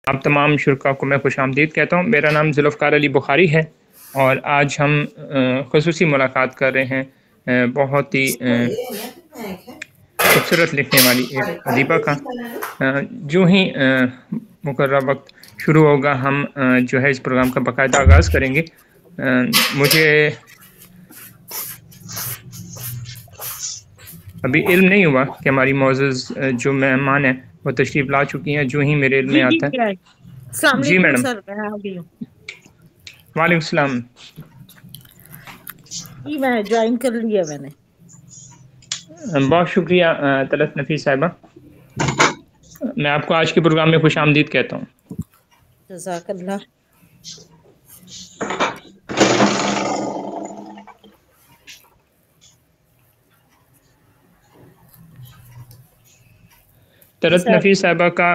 آپ تمام شرکا کو میں خوش آمدید کہتا ہوں۔ میرا نام ذوالفقار علی بخاری ہے اور آج ہم خصوصی ملاقات کر رہے ہیں بہت ہی خوبصورت لکھنے والی ایک ادیبہ کا۔ جو ہی مقررہ وقت شروع ہوگا ہم جو ہے اس پروگرام کا باقاعدہ آغاز کریں گے۔ مجھے ابھی علم نہیں ہوا کہ ہماری معزز جو مہمان ہیں وہ تشریف لا چکی ہیں، جو ہی میرے علم میں آتا ہے۔ السلام جی علیکم میڈم۔ سر، میں آ گئی ہوں وعلیکم السلام۔ جی، میں جوائن کر لیا میں نے۔ بہت شکریہ طلعت نفیس صاحبہ، میں آپ کو آج کے پروگرام میں خوش آمدید کہتا ہوں۔ جزاک اللہ۔ جی طلعت سر۔ نفیس صاحبہ کا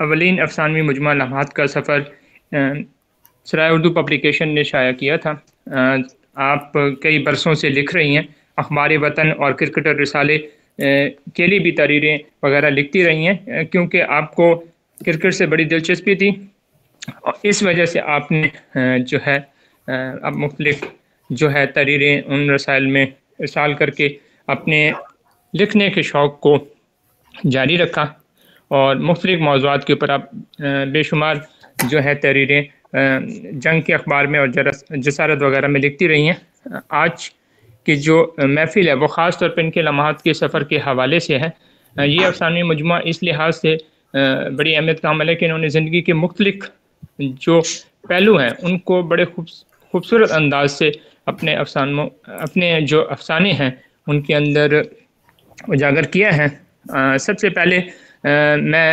اولین افسانوی مجموعہ لمحات کا سفر سرائے اردو پبلیکیشن نے شائع کیا تھا۔ آپ کئی برسوں سے لکھ رہی ہیں، اخبار وطن اور کرکٹر رسالے کے لیے بھی تحریریں وغیرہ لکھتی رہی ہیں، کیونکہ آپ کو کرکٹ سے بڑی دلچسپی تھی اور اس وجہ سے آپ نے جو ہے اب مختلف جو ہے تحریریں ان رسائل میں ارسال کر کے اپنے لکھنے کے شوق کو جاری رکھا اور مختلف موضوعات کے اوپر آپ بے شمار جو ہے تحریریں جنگ کے اخبار میں اور جسارت وغیرہ میں لکھتی رہی ہیں۔ آج کی جو محفل ہے وہ خاص طور پہ ان کے لمحات کے سفر کے حوالے سے ہے۔ یہ افسانوی مجموعہ اس لحاظ سے بڑی اہمیت کا عمل ہے کہ انہوں نے زندگی کے مختلف جو پہلو ہیں ان کو بڑے خوبصورت انداز سے اپنے جو افسانے ہیں ان کے اندر اجاگر کیا ہے۔ سب سے پہلے میں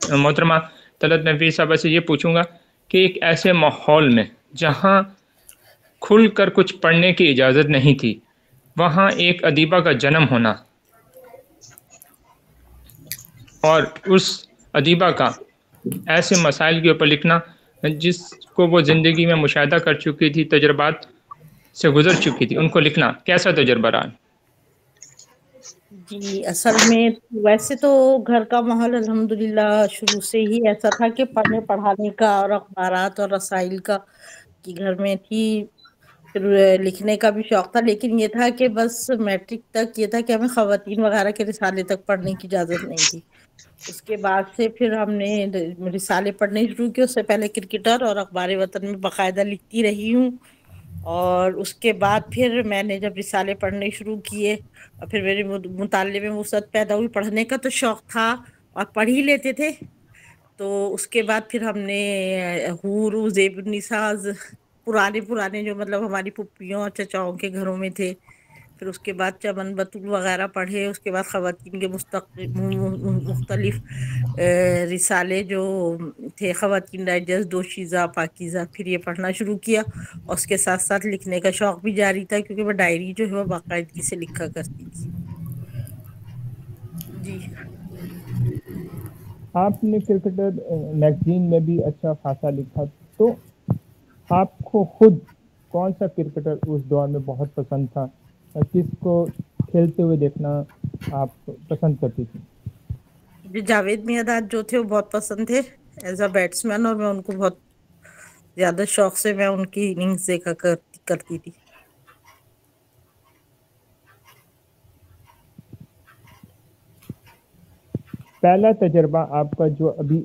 محترمہ طلعت نفیس صاحبہ سے یہ پوچھوں گا کہ ایک ایسے ماحول میں جہاں کھل کر کچھ پڑھنے کی اجازت نہیں تھی، وہاں ایک ادیبہ کا جنم ہونا اور اس ادیبہ کا ایسے مسائل کے اوپر لکھنا جس کو وہ زندگی میں مشاہدہ کر چکی تھی، تجربات سے گزر چکی تھی، ان کو لکھنا کیسا تجربہ رہا؟ جی، اصل میں ویسے تو گھر کا ماحول الحمدللہ شروع سے ہی ایسا تھا کہ پڑھنے پڑھانے کا اور اخبارات اور رسائل کا کہ گھر میں تھی، پھر لکھنے کا بھی شوق تھا، لیکن یہ تھا کہ بس میٹرک تک یہ تھا کہ ہمیں خواتین وغیرہ کے رسالے تک پڑھنے کی اجازت نہیں تھی۔ اس کے بعد سے پھر ہم نے رسالے پڑھنے شروع کیے۔ اس سے پہلے کرکٹر اور اخبار وطن میں باقاعدہ لکھتی رہی ہوں، اور اس کے بعد پھر میں نے جب رسالے پڑھنے شروع کیے اور پھر میرے مطالعے میں وسعت پیدا ہوئی، پڑھنے کا تو شوق تھا اور پڑھ ہی لیتے تھے، تو اس کے بعد پھر ہم نے حور زیب النساز پرانے جو مطلب ہماری پھپھیوں اور چچاؤں کے گھروں میں تھے، پھر اس کے بعد چمن بطول وغیرہ پڑھے، اس کے بعد خواتین کے مختلف رسالے جو تھے، خواتین ڈائجسٹ، دوشیزہ، پاکیزہ، پھر یہ پڑھنا شروع کیا، اور اس کے ساتھ ساتھ لکھنے کا شوق بھی جاری تھا، کیونکہ میں ڈائری جو ہے وہ باقاعدگی سے لکھا کرتی تھی۔ جی، آپ نے کرکٹر میگزین میں بھی اچھا خاصا لکھا، تو آپ کو خود کون سا کرکٹر اس دور میں بہت پسند تھا؟ کس کو کھیلتے ہوئے دیکھنا آپ پسند کرتی تھی؟ مجھے جاوید میاں جو تھے وہ بہت پسند تھے ایز اے بیٹسمین، اور میں ان کو بہت زیادہ شوق سے میں ان کی اننگز دیکھا کرتی تھی۔ پہلا تجربہ آپ کا جو ابھی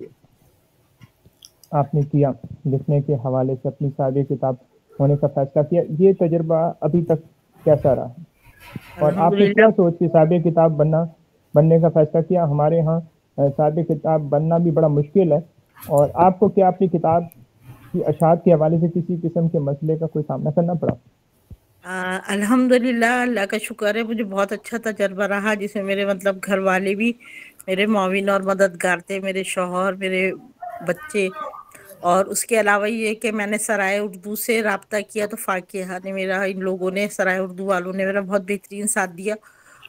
آپ نے کیا لکھنے کے حوالے سے، اپنی سابع کتاب ہونے کا فیصلہ کیا، یہ تجربہ ابھی تک کیسا رہا؟ اور آپ نے الحمدللہ۔ کیا سوچ کے سابع کتاب بننے کا فیصلہ کیا؟ ہمارے ہاں سابع کتاب بننا بھی بڑا مشکل ہے، اور آپ کو کیا اپنی کتاب کی اشاعت کے حوالے سے کسی قسم کے مسئلے کا کوئی سامنا کرنا پڑا؟ الحمدللہ، اللہ کا شکر ہے، مجھے بہت اچھا تجربہ رہا، جس میں میرے مطلب گھر والے بھی میرے معاون اور مددگار تھے، میرے شوہر، میرے بچے، اور اس کے علاوہ یہ کہ میں نے سرائے اردو سے رابطہ کیا تو فاقیہ نے میرا، ان لوگوں نے، سرائے اردو والوں نے میرا بہت بہترین ساتھ دیا،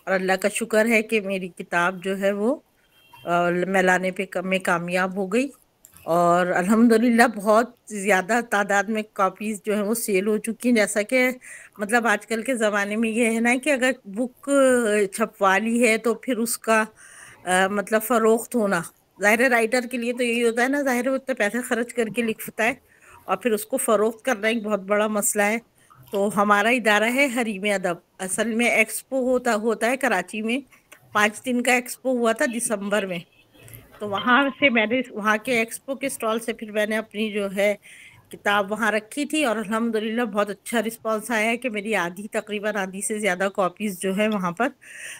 اور اللہ کا شکر ہے کہ میری کتاب جو ہے وہ میلانے میں کامیاب ہو گئی، اور الحمدللہ بہت زیادہ تعداد میں کاپیز جو ہیں وہ سیل ہو چکی ہیں۔ جیسا کہ مطلب آج کل کے زمانے میں یہ ہے نا کہ اگر بک چھپوا لی ہے تو پھر اس کا مطلب فروخت ہونا ظاہر رائٹر کے لیے تو یہی ہوتا ہے نا، ظاہر وہ اتنے پیسے خرچ کر کے لکھتا ہے اور پھر اس کو فروخت کرنا ایک بہت بڑا مسئلہ ہے. تو ہمارا ادارہ ہے حریم ادب. اصل میں ایکسپو ہوتا ہے کراچی میں. 5 دن کا ایکسپو ہوا تھا دسمبر میں. تو وہاں سے میں نے وہاں کے ایکسپو کے اسٹال سے پھر میں نے اپنی جو ہے کتاب وہاں رکھی تھی، اور الحمدللہ بہت اچھا رسپانس آیا ہے کہ میری تقریباً آدھی سے زیادہ کاپیز جو ہے وہاں پر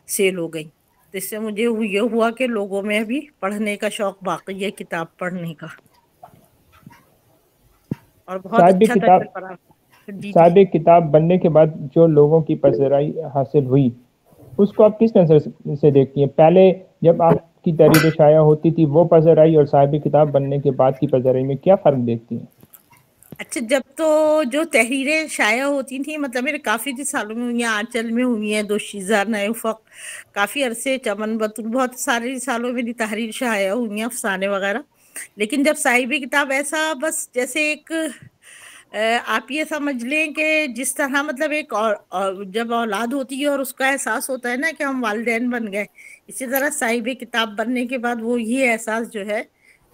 سیل ہو گئی. تو اس سے مجھے یہ ہوا کہ لوگوں میں بھی پڑھنے کا شوق باقی ہے، کتاب پڑھنے کا، اور بہت صاحب اچھا کتاب تجربہ رہا. جی جی. صاحب کتاب بننے کے بعد جو لوگوں کی پذیرائی حاصل ہوئی، اس کو آپ کس نظر سے دیکھتی ہیں؟ پہلے جب آپ کی تحریریں شائع ہوتی تھی وہ پذیرائی، اور صاحب کتاب بننے کے بعد کی پذیرائی میں کیا فرق دیکھتی ہیں؟ اچھا، جب تو جو تحریریں شائع ہوتی تھیں، مطلب میرے کافی سالوں میں ہوئی ہیں، آنچل میں ہوئی ہیں، دوشیزہ، نئے افق، کافی عرصے، چمن بطور، بہت سارے سالوں میں میری تحریر شائع ہوئی ہیں، افسانے وغیرہ. لیکن جب صاحب کتاب ایسا بس جیسے ایک آپ یہ سمجھ لیں کہ جس طرح مطلب ایک جب اولاد ہوتی ہے اور اس کا احساس ہوتا ہے نا کہ ہم والدین بن گئے، اسی طرح صاحب کتاب بننے کے بعد وہ یہ احساس جو ہے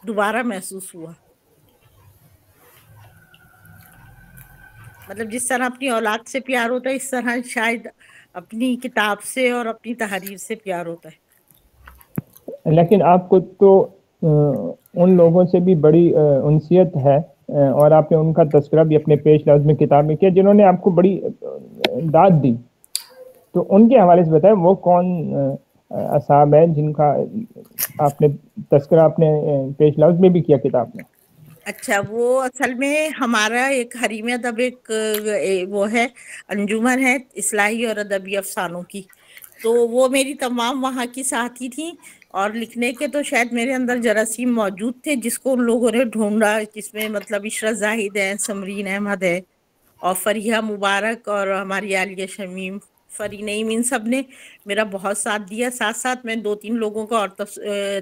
دوبارہ محسوس ہوا. مطلب جس طرح اپنی اولاد سے پیار ہوتا ہے، اس طرح شاید اپنی کتاب سے اور اپنی تحریر سے پیار ہوتا ہے. لیکن آپ کو تو ان لوگوں سے بھی بڑی انسیت ہے، اور آپ نے ان کا تذکرہ بھی اپنے پیش لفظ میں کتاب میں کیا، جنہوں نے آپ کو بڑی داد دی. تو ان کے حوالے سے بتائیں وہ کون اصحاب ہیں جن کا آپ نے تذکرہ اپنے پیش لفظ میں بھی کیا کتاب میں؟ اچھا، وہ اصل میں ہمارا ایک حریم ادب ایک وہ ہے، انجمن ہے اصلاحی اور ادبی افسانوں کی. تو وہ میری تمام وہاں کی ساتھی تھیں، اور لکھنے کے تو شاید میرے اندر جراثیم موجود تھے جس کو ان لوگوں نے ڈھونڈا، جس میں مطلب عشرت زاہد ہے، سمرین احمد ہے، اور فریحہ مبارک، اور ہماری عالیہ شمیم، فرینعیم، ان سب نے میرا بہت ساتھ دیا. ساتھ ساتھ میں 2-3 لوگوں کا اور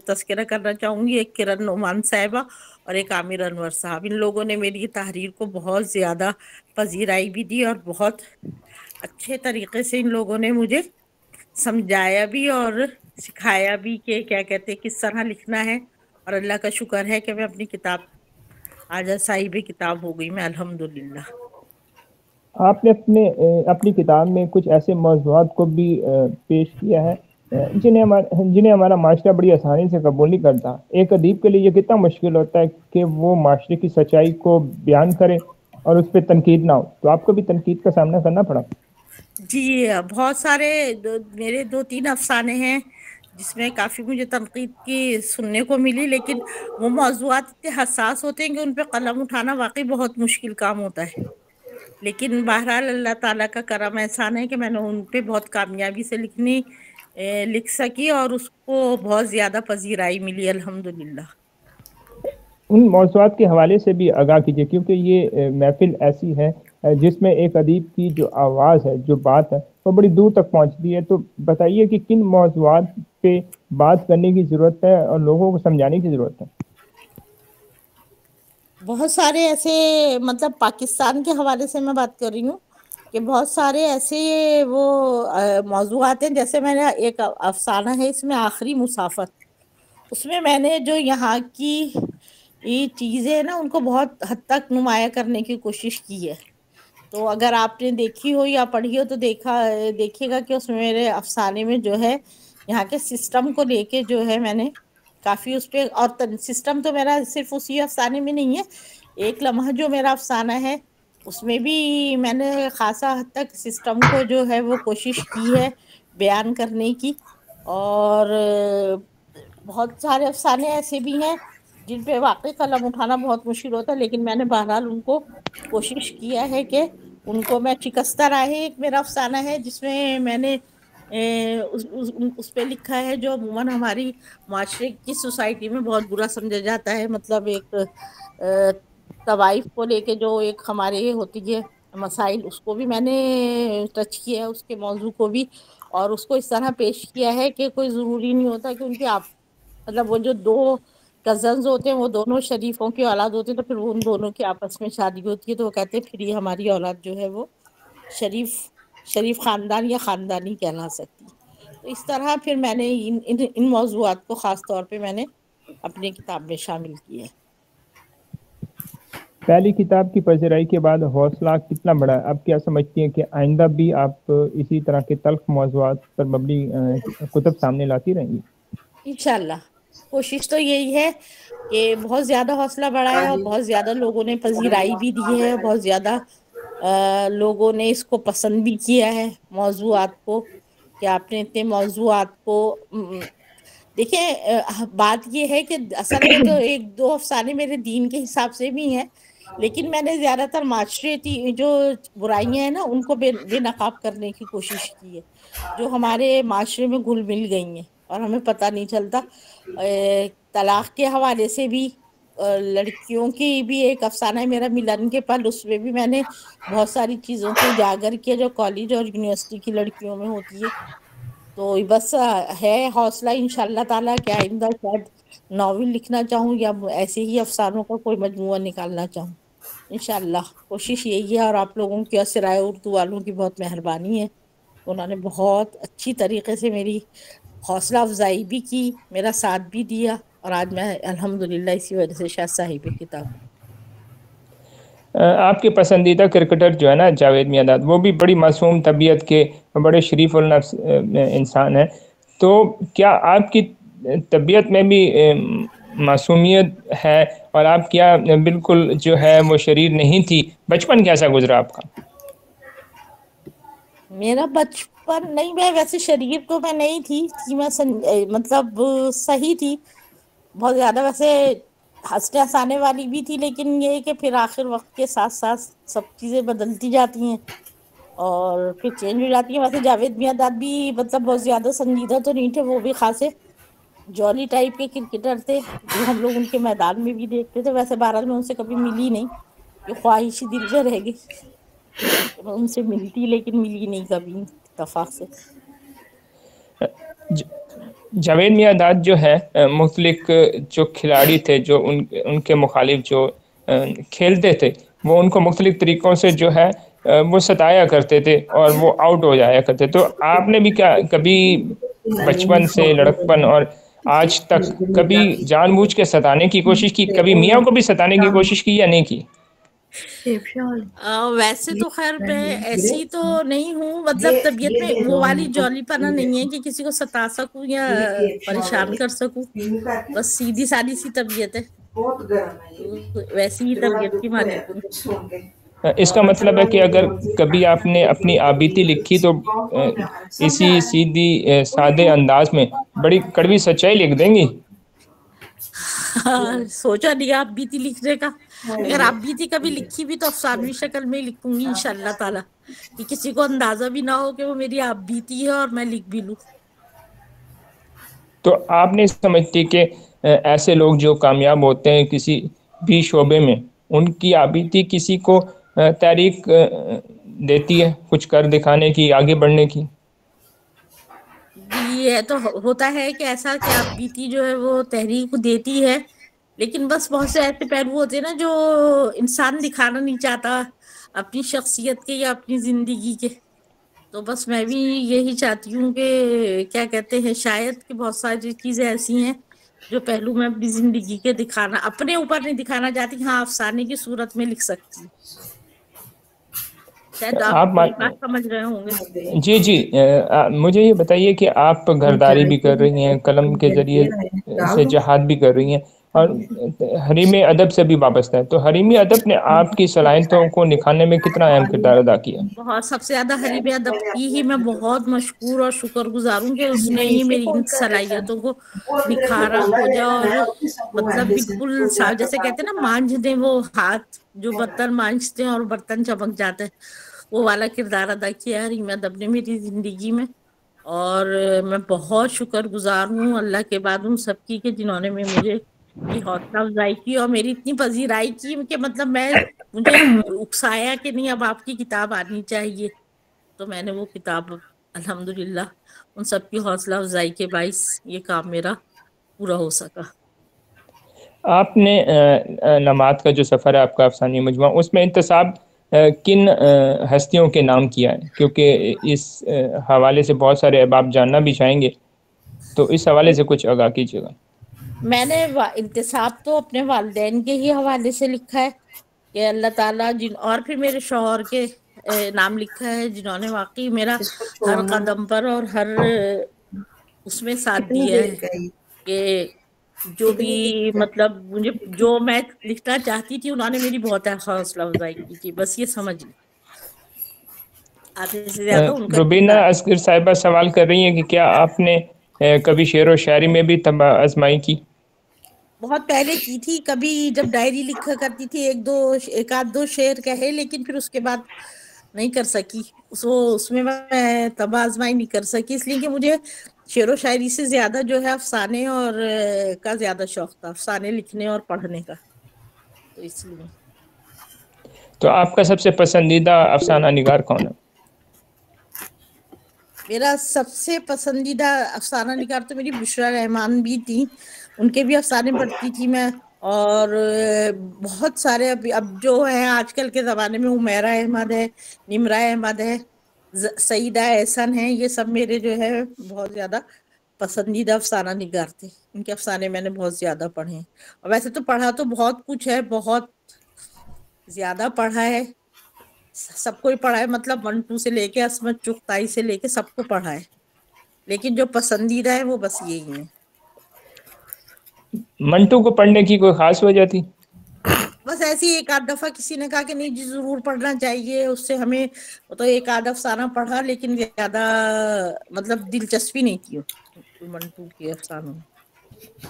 تذکرہ کرنا چاہوں گی. ایک کرن نعمان صاحبہ اور ایک عامر انور صاحب. ان لوگوں نے میری تحریر کو بہت زیادہ پذیرائی بھی دی، اور بہت اچھے طریقے سے ان لوگوں نے مجھے سمجھایا بھی اور سکھایا بھی کہ کیا کہتے کس طرح لکھنا ہے. اور اللہ کا شکر ہے کہ میں اپنی کتاب آج صاحب کتاب ہو گئی میں، الحمدللہ. آپ نے اپنی کتاب میں کچھ ایسے موضوعات کو بھی پیش کیا ہے جنہیں ہمارا معاشرہ بڑی آسانی سے قبول نہیں کرتا. ایک ادیب کے لیے یہ کتنا مشکل ہوتا ہے کہ وہ معاشرے کی سچائی کو بیان کرے اور اس پہ تنقید نہ ہو. تو آپ کو بھی تنقید کا سامنا کرنا پڑا؟ جی، بہت سارے میرے 2-3 افسانے ہیں جس میں کافی مجھے تنقید کی سننے کو ملی، لیکن وہ موضوعات اتنے حساس ہوتے ہیں کہ ان پہ قلم اٹھانا واقعی بہت مشکل کام ہوتا ہے. لیکن بہرحال اللہ تعالیٰ کا کرم احسان ہے کہ میں نے ان پہ بہت کامیابی سے لکھ سکی، اور اس کو بہت زیادہ پذیرائی ملی، الحمدللہ. ان موضوعات کے حوالے سے بھی آگاہ کیجیے، کیونکہ یہ محفل ایسی ہے جس میں ایک ادیب کی جو آواز ہے، جو بات ہے، وہ بڑی دور تک پہنچتی ہے. تو بتائیے کہ کن موضوعات پہ بات کرنے کی ضرورت ہے اور لوگوں کو سمجھانے کی ضرورت ہے؟ بہت سارے ایسے، مطلب پاکستان کے حوالے سے میں بات کر رہی ہوں کہ بہت سارے ایسے وہ موضوعات ہیں. جیسے میں نے ایک افسانہ ہے اس میں آخری مسافر، اس میں نے جو یہاں کی یہ چیزیں نا ان کو بہت حد تک نمایاں کرنے کی کوشش کی ہے. تو اگر آپ نے دیکھی ہو یا پڑھی ہو تو دیکھیے گا کہ اس میں میرے افسانے میں جو ہے یہاں کے سسٹم کو لے کے جو ہے میں نے کافی اس پہ، اور سسٹم تو میرا صرف اسی افسانے میں نہیں ہے، ایک لمحہ جو میرا افسانہ ہے اس میں بھی میں نے خاصا حد تک سسٹم کو جو ہے وہ کوشش کی ہے بیان کرنے کی. اور بہت سارے افسانے ایسے بھی ہیں جن پہ واقعی قلم اٹھانا بہت مشکل ہوتا ہے، لیکن میں نے بہرحال ان کو کوشش کیا ہے کہ ان کو میں شکستہ راہیں. ایک میرا افسانہ ہے جس میں نے اس پہ لکھا ہے جو عموماً ہماری معاشرے کی سوسائٹی میں بہت برا سمجھا جاتا ہے. مطلب ایک طوائف کو لے کے جو ایک ہمارے یہ ہوتی ہے مسائل، اس کو بھی میں نے ٹچ کیا ہے، اس کے موضوع کو بھی، اور اس کو اس طرح پیش کیا ہے کہ کوئی ضروری نہیں ہوتا کہ ان کے مطلب وہ جو 2 کزنز ہوتے ہیں وہ دونوں شریفوں کی اولاد ہوتی ہے، تو پھر وہ ان دونوں کی آپس میں شادی ہوتی ہے تو وہ کہتے ہیں پھر یہ ہماری اولاد جو ہے وہ شریف خاندان یا خاندانی کہلا سکتی. تو اس طرح پھر میں نے ان موضوعات کو خاص طور پہ میں نے اپنی کتاب میں شامل کی ہے۔ پہلی کتاب کی پذیرائی کے بعد حوصلہ کتنا بڑا ہے؟ آپ کیا سمجھتی ہیں کہ آئندہ بھی آپ اسی طرح کے تلخ موضوعات پر مبنی کتب سامنے لاتی رہیں گی؟ انشاءاللہ کوشش تو یہی ہے کہ بہت زیادہ حوصلہ بڑھایا، اور بہت زیادہ لوگوں نے پذیرائی بھی دی ہے، بہت زیادہ لوگوں نے اس کو پسند بھی کیا ہے موضوعات کو، کہ آپ نے اتنے موضوعات کو دیکھیں بات یہ ہے کہ اصل میں تو ایک دو افسانے میرے دین کے حساب سے بھی ہیں، لیکن میں نے زیادہ تر معاشرتی جو برائیاں ہیں نا ان کو بے نقاب کرنے کی کوشش کی ہے، جو ہمارے معاشرے میں گھل مل گئی ہیں اور ہمیں پتہ نہیں چلتا۔ طلاق کے حوالے سے بھی، لڑکیوں کی بھی ایک افسانہ ہے میرا ملن کے پل، اس میں بھی میں نے بہت ساری چیزوں کو اجاگر کیا جو کالج اور یونیورسٹی کی لڑکیوں میں ہوتی ہے۔ تو بس ہے حوصلہ انشاءاللہ تعالیٰ کہ آئندہ شاید ناول لکھنا چاہوں یا ایسے ہی افسانوں کا کوئی مجموعہ نکالنا چاہوں، انشاءاللہ کوشش یہی ہے۔ اور آپ لوگوں کی اور سرائے اردو والوں کی بہت مہربانی ہے، انہوں نے بہت اچھی طریقے سے میری حوصلہ افزائی بھی کی، میرا ساتھ بھی دیا، اور آج میں الحمدللہ اسی وجہ سے شاید صاحب کتاب ہوں۔ آپ کے پسندیدہ کرکٹر جو ہے نا جاوید میاں، وہ بھی بڑی معصوم طبیعت کے بڑے شریف النفس انسان ہیں، تو کیا آپ کی طبیعت میں بھی معصومیت ہے، اور آپ کیا بالکل جو ہے وہ شریر نہیں تھی؟ بچپن کیسا گزرا آپ کا؟ میرا بچپن نہیں، میں ویسے شریر تو میں نہیں تھی میں مطلب صحیح تھی، بہت زیادہ ویسے ہنسنے ہنسانے والی بھی تھی، لیکن یہ ہے کہ پھر آخر وقت کے ساتھ ساتھ سب چیزیں بدلتی جاتی ہیں اور پھر چینج ہو جاتی ہیں۔ ویسے جاوید میاں داد بھی مطلب بہت زیادہ سنجیدہ تو نہیں تھے، وہ بھی خاصے جولی ٹائپ کے کرکٹر تھے جو ہم لوگ ان کے میدان میں بھی دیکھتے تھے۔ ویسے بہرحال میں ان سے کبھی ملی نہیں، یہ خواہش ہی دل میں رہ گئی کہ میں ان سے ملتی، لیکن ملی نہیں کبھی اتفاق سے۔ جاوید میاں داد جو ہے مختلف جو کھلاڑی تھے، جو ان کے مخالف جو کھیلتے تھے، وہ ان کو مختلف طریقوں سے جو ہے وہ ستایا کرتے تھے اور وہ آؤٹ ہو جایا کرتے، تو آپ نے بھی کیا کبھی بچپن سے لڑکپن اور آج تک کبھی جان بوجھ کے ستانے کی کوشش کی؟ کبھی میاں کو بھی ستانے کی کوشش کی یا نہیں کی؟ ویسے تو خیر میں ایسی تو نہیں ہوں، مطلب طبیعت میں وہ والی جولی پنا نہیں ہے کہ کسی کو ستا سکوں یا پریشان کر سکوں، بس سیدھی سادی سی طبیعت ہے، ویسی ہی طبیعت کی مالک ہوں۔ اس کا مطلب ہے کہ اگر کبھی آپ نے اپنی آبیتی لکھی تو اسی سیدھی سادے انداز میں بڑی کڑوی سچائی لکھ دیں گی؟ سوچا نہیں آپ بیتی لکھنے کا، اگر آپ بیتی کبھی لکھی بھی تو افسانوی شکل میں لکھوں گی انشاءاللہ تعالی، کہ کسی کو اندازہ بھی نہ ہو کہ وہ میری آپ بیتی ہے اور میں لکھ بھی لوں۔ تو آپ نہیں سمجھتی کہ ایسے لوگ جو کامیاب ہوتے ہیں کسی بھی شعبے میں، ان کی آبیتی کسی کو تحریک دیتی ہے کچھ کر دکھانے کی، آگے بڑھنے کی؟ یہ تو ہوتا ہے کہ ایسا کہ آپ بیتی جو ہے وہ تحریک دیتی ہے، لیکن بس بہت سے ایسے پہلو ہوتے ہیں نا جو انسان دکھانا نہیں چاہتا اپنی شخصیت کے یا اپنی زندگی کے، تو بس میں بھی یہی چاہتی ہوں کہ کیا کہتے ہیں، شاید کہ بہت ساری چیزیں ایسی ہیں جو پہلو میں اپنی زندگی کے دکھانا، اپنے اوپر نہیں دکھانا چاہتی، ہاں افسانے کی صورت میں لکھ سکتی ہوں۔ شاید آپ میری بات سمجھ رہے ہوں گے۔ جی جی، مجھے یہ بتائیے کہ آپ گھرداری بھی کر رہی ہیں، قلم کے ذریعے سے جہاد بھی کر رہی ہیں، اور حریم ادب سے بھی وابستہ ہے، تو حریم ادب نے آپ کی صلاحیتوں کو نکھارنے میں کتنا اہم کردار ادا کیا؟ بہت، سب سے زیادہ حریم ادب کی ہی میں بہت مشکور اور شکر گزار ہوں کہ اس نے ہی میری ان صلاحیتوں کو نکھارا، کھوجا، اور مطلب بالکل جیسے کہتے ہیں نا مانجھ دیں وہ ہاتھ جو برتن مانجھتے ہیں اور برتن چمک جاتے ہیں، وہ والا کردار ادا کیا ہے حریم ادب نے میری زندگی میں، اور میں بہت شکر گزار ہوں اللہ کے بعد ان سب کی کہ جنہوں نے مجھے یہ حوصلہ افزائی کی اور میری اتنی پذیرائی کی کہ مطلب مجھے اکسایا کہ نہیں اب آپ کی کتاب آنی چاہیے، تو میں نے وہ کتاب الحمدللہ ان سب کی حوصلہ افزائی کے باعث یہ کام میرا پورا ہو سکا۔ آپ نے نماد کا جو سفر ہے آپ کا افسانوی مجموعہ، اس میں انتساب کن ہستیوں کے نام کیا ہے؟ کیونکہ اس حوالے سے بہت سارے احباب جاننا بھی چاہیں گے، تو اس حوالے سے کچھ آگاہ کیجیے گا۔ میں نے انتصاب تو اپنے والدین کے ہی حوالے سے لکھا ہے کہ اللہ تعالیٰ اور پھر میرے شوہر کے نام لکھا ہے، جنہوں نے واقعی میرا اس کو ہر چھوڑنا قدم پر اور ہر اس میں ساتھ کتنی دیا دیر ہے کا ہے؟ کہ جو بھی کتنی دیر کا؟ مطلب مجھے جو میں لکھنا چاہتی تھی انہوں نے میری بہت حوصلہ افزائی کی تھی، بس یہ سمجھ لیں آدھے سے زیادہ ان کا روبینہ کردار ہے۔ اصغر صاحبہ سوال کر رہی ہیں کہ کیا آپ نے کبھی شعر و شاعری میں بھی آزمائی کی؟ بہت پہلے کی تھی، کبھی جب ڈائری لکھا کرتی تھی ایک آدھ دو شعر کہے، لیکن پھر اس کے بعد نہیں کر سکی، اس میں میں طبع آزمائی نہیں کر سکی، اس لیے کہ مجھے شعر و شاعری سے زیادہ جو ہے افسانے اور کا زیادہ شوق تھا، افسانے لکھنے اور پڑھنے کا، تو اس لیے۔ تو آپ کا سب سے پسندیدہ افسانہ نگار کون ہے؟ میرا سب سے پسندیدہ افسانہ نگار تو میری بشریٰ رحمان بھی تھی، ان کے بھی افسانے پڑھتی تھی میں، اور بہت سارے اب جو ہیں آج کل کے زمانے میں حمیرہ احمد ہے، نمرہ احمد ہے، سعیدہ احسن ہیں، یہ سب میرے جو ہے بہت زیادہ پسندیدہ افسانہ نگار تھے، ان کے افسانے میں نے بہت زیادہ پڑھے ہیں، اور ویسے تو پڑھا تو بہت کچھ ہے، بہت زیادہ پڑھا ہے، سب کو ہی پڑھا ہے، مطلب 1 2 سے لے کے عصمت چغتائی سے لے کے سب کو پڑھا ہے، لیکن جو پسندیدہ ہے وہ بس یہی ہے۔ منٹو کو پڑھنے کی کوئی خاص وجہ تھی؟ بس ایسی ایک آدھ دفعہ کسی نے کہا کہ نہیں جی ضرور پڑھنا چاہیے، اس سے ہمیں تو ایک آدھ افسانہ پڑھا، لیکن زیادہ مطلب دلچسپی نہیں تھی منٹو کے افسانوں میں۔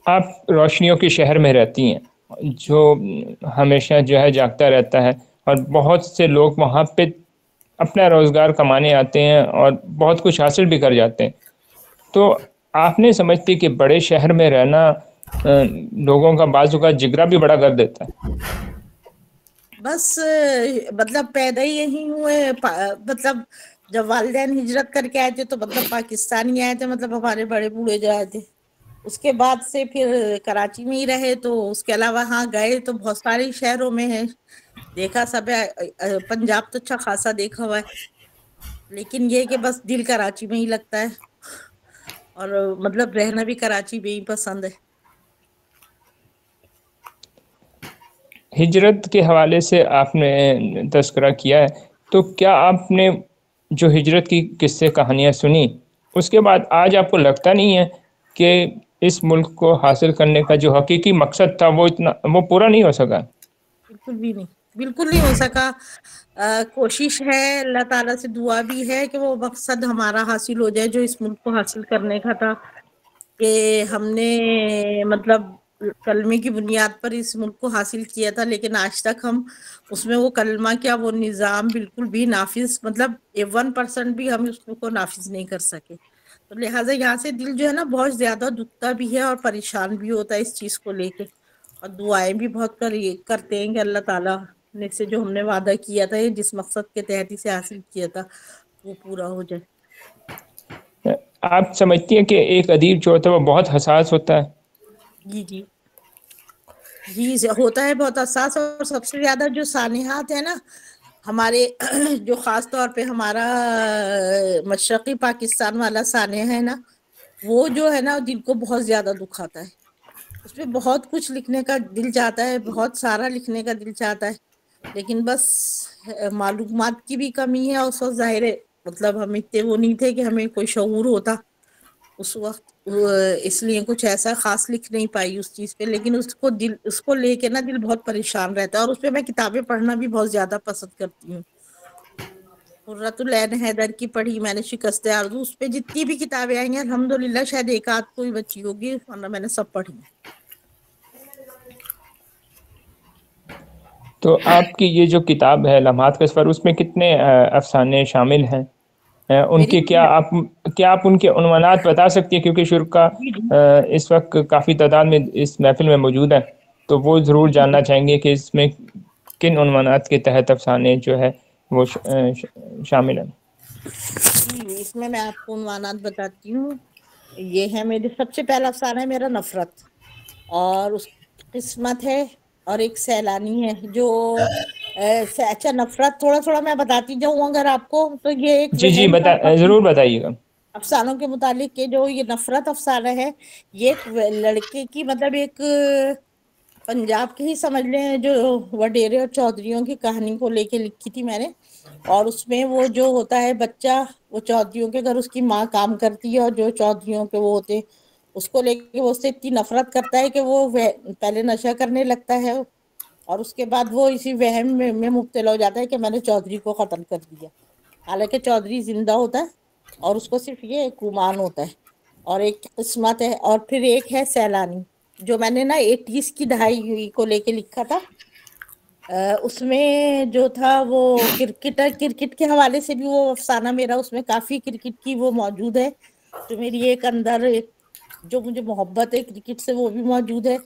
آپ روشنیوں کے شہر میں رہتی ہیں جو ہمیشہ جو ہے جاگتا رہتا ہے، اور بہت سے لوگ وہاں پہ اپنا روزگار کمانے آتے ہیں اور بہت کچھ حاصل بھی کر جاتے ہیں، تو آپ نہیں سمجھتی کہ بڑے شہر میں رہنا لوگوں کا بعض اوقات جگرا بھی بڑا کر دیتا ہے؟ بس مطلب پیدا ہی یہیں ہوئے، مطلب جب والدین ہجرت کر کے آئے تھے تو مطلب پاکستانی آئے تھے، مطلب ہمارے بڑے بوڑھے جو آئے تھے، اس کے بعد سے پھر کراچی میں ہی رہے، تو اس کے علاوہ ہاں گئے تو بہت سارے شہروں میں ہیں، دیکھا سب ہے، پنجاب تو اچھا خاصا دیکھا ہوا ہے، لیکن یہ کہ بس دل کراچی میں ہی لگتا ہے، اور مطلب رہنا بھی کراچی میں ہی پسند ہے۔ ہجرت کے حوالے سے آپ نے تذکرہ کیا ہے، تو کیا آپ نے جو ہجرت کی قصے کہانیاں سنی، اس کے بعد آج آپ کو لگتا نہیں ہے کہ اس ملک کو حاصل کرنے کا جو حقیقی مقصد تھا وہ پورا نہیں ہو سکا؟ بالکل بھی نہیں، بالکل نہیں ہو سکا، کوشش ہے، اللہ تعالیٰ سے دعا بھی ہے کہ وہ مقصد ہمارا حاصل ہو جائے جو اس ملک کو حاصل کرنے کا تھا، کہ ہم نے مطلب کلمے کی بنیاد پر اس ملک کو حاصل کیا تھا، لیکن آج تک ہم اس میں وہ کلمہ کیا وہ نظام بالکل بھی نافذ، مطلب 1% بھی ہم اس کو نافذ نہیں کر سکے، تو لہٰذا یہاں سے دل جو ہے نا بہت زیادہ دکھتا بھی ہے اور پریشان بھی ہوتا ہے اس چیز کو لے کے، اور دعائیں بھی بہت کرتے ہیں کہ اللہ تعالیٰ نے سے جو ہم نے وعدہ کیا تھا، جس مقصد کے تحت اسے حاصل کیا تھا وہ پورا ہو جائے۔ آپ سمجھتی ہیں کہ ایک ادیب جو ہوتا ہے وہ بہت حساس ہوتا ہے؟ جی جی جی ہوتا ہے، بہت حساس، اور سب سے زیادہ جو سانحات ہے نا ہمارے جو خاص طور پہ ہمارا مشرقی پاکستان والا سانحہ ہے نا، وہ جو ہے نا دل کو بہت زیادہ دکھاتا ہے، اس پہ بہت کچھ لکھنے کا دل چاہتا ہے، بہت سارا لکھنے کا دل چاہتا ہے، لیکن بس معلومات کی بھی کمی ہے، اور اس وقت ظاہر ہے مطلب ہم اتنے وہ نہیں تھے کہ ہمیں کوئی شعور ہوتا اس وقت، اس لیے کچھ ایسا خاص لکھ نہیں پائی اس چیز پہ، لیکن اس کو لے کے نا دل بہت پریشان رہتا ہے، اور اس پہ میں کتابیں پڑھنا بھی بہت زیادہ پسند کرتی ہوں۔ قرۃ العین حیدر کی پڑھی میں نے، شکست آرزو، اس پہ جتنی بھی کتابیں آئی ہیں الحمدللہ شاید ایک آدھ کوئی بچی ہوگی، ورنہ میں نے سب پڑھی ہیں۔ تو آپ کی یہ جو کتاب ہے لمحات کا سفر، اس میں کتنے افسانے شامل ہیں؟ ان میری کی کیا آپ ان کے عنوانات بتا سکتی ہیں، کیونکہ شرکا جی جی اس وقت کافی تعداد میں اس محفل میں موجود ہیں، تو وہ ضرور جاننا چاہیں گے کہ اس میں کن عنوانات کے تحت افسانے جو ہے وہ شامل ہیں۔ جی اس میں آپ کو عنوانات بتاتی ہوں، یہ ہے میرے سب سے پہلا افسانہ ہے میرا نفرت، اور اس کی قسمت ہے، اور ایک سیلانی ہے جو اچھا نفرت تھوڑا تھوڑا میں بتاتی جاؤں اگر آپ کو، تو یہ ایک جی جی ذہن کا ضرور بتائیے گا۔ افسانوں کے متعلق کہ جو یہ نفرت افسانہ ہے، یہ ایک لڑکے کی، مطلب ایک پنجاب کے ہی سمجھ لیں، جو وڈیرے اور چودھریوں کی کہانی کو لے کے لکھی تھی میں نے. اور اس میں وہ جو ہوتا ہے بچہ، وہ چودھریوں کے گھر اس کی ماں کام کرتی ہے، اور جو چودھریوں کے وہ ہوتے اس کو لے کے وہ اس سے اتنی نفرت کرتا ہے کہ وہ پہلے نشہ کرنے لگتا ہے، اور اس کے بعد وہ اسی وہم میں مبتلا ہو جاتا ہے کہ میں نے چودھری کو قتل کر دیا. حالانکہ چودھری زندہ ہوتا ہے اور اس کو صرف یہ گمان ہوتا ہے. اور ایک قسمت ہے. اور پھر ایک ہے سیلانی، جو میں نے نا 80s کی دہائی کو لے کے لکھا تھا. اس میں جو تھا وہ کرکٹ کے حوالے سے بھی وہ افسانہ میرا، اس میں کافی کرکٹ کی وہ موجود ہے. جو میری ایک اندر جو مجھے محبت ہے کرکٹ سے، وہ بھی موجود ہے.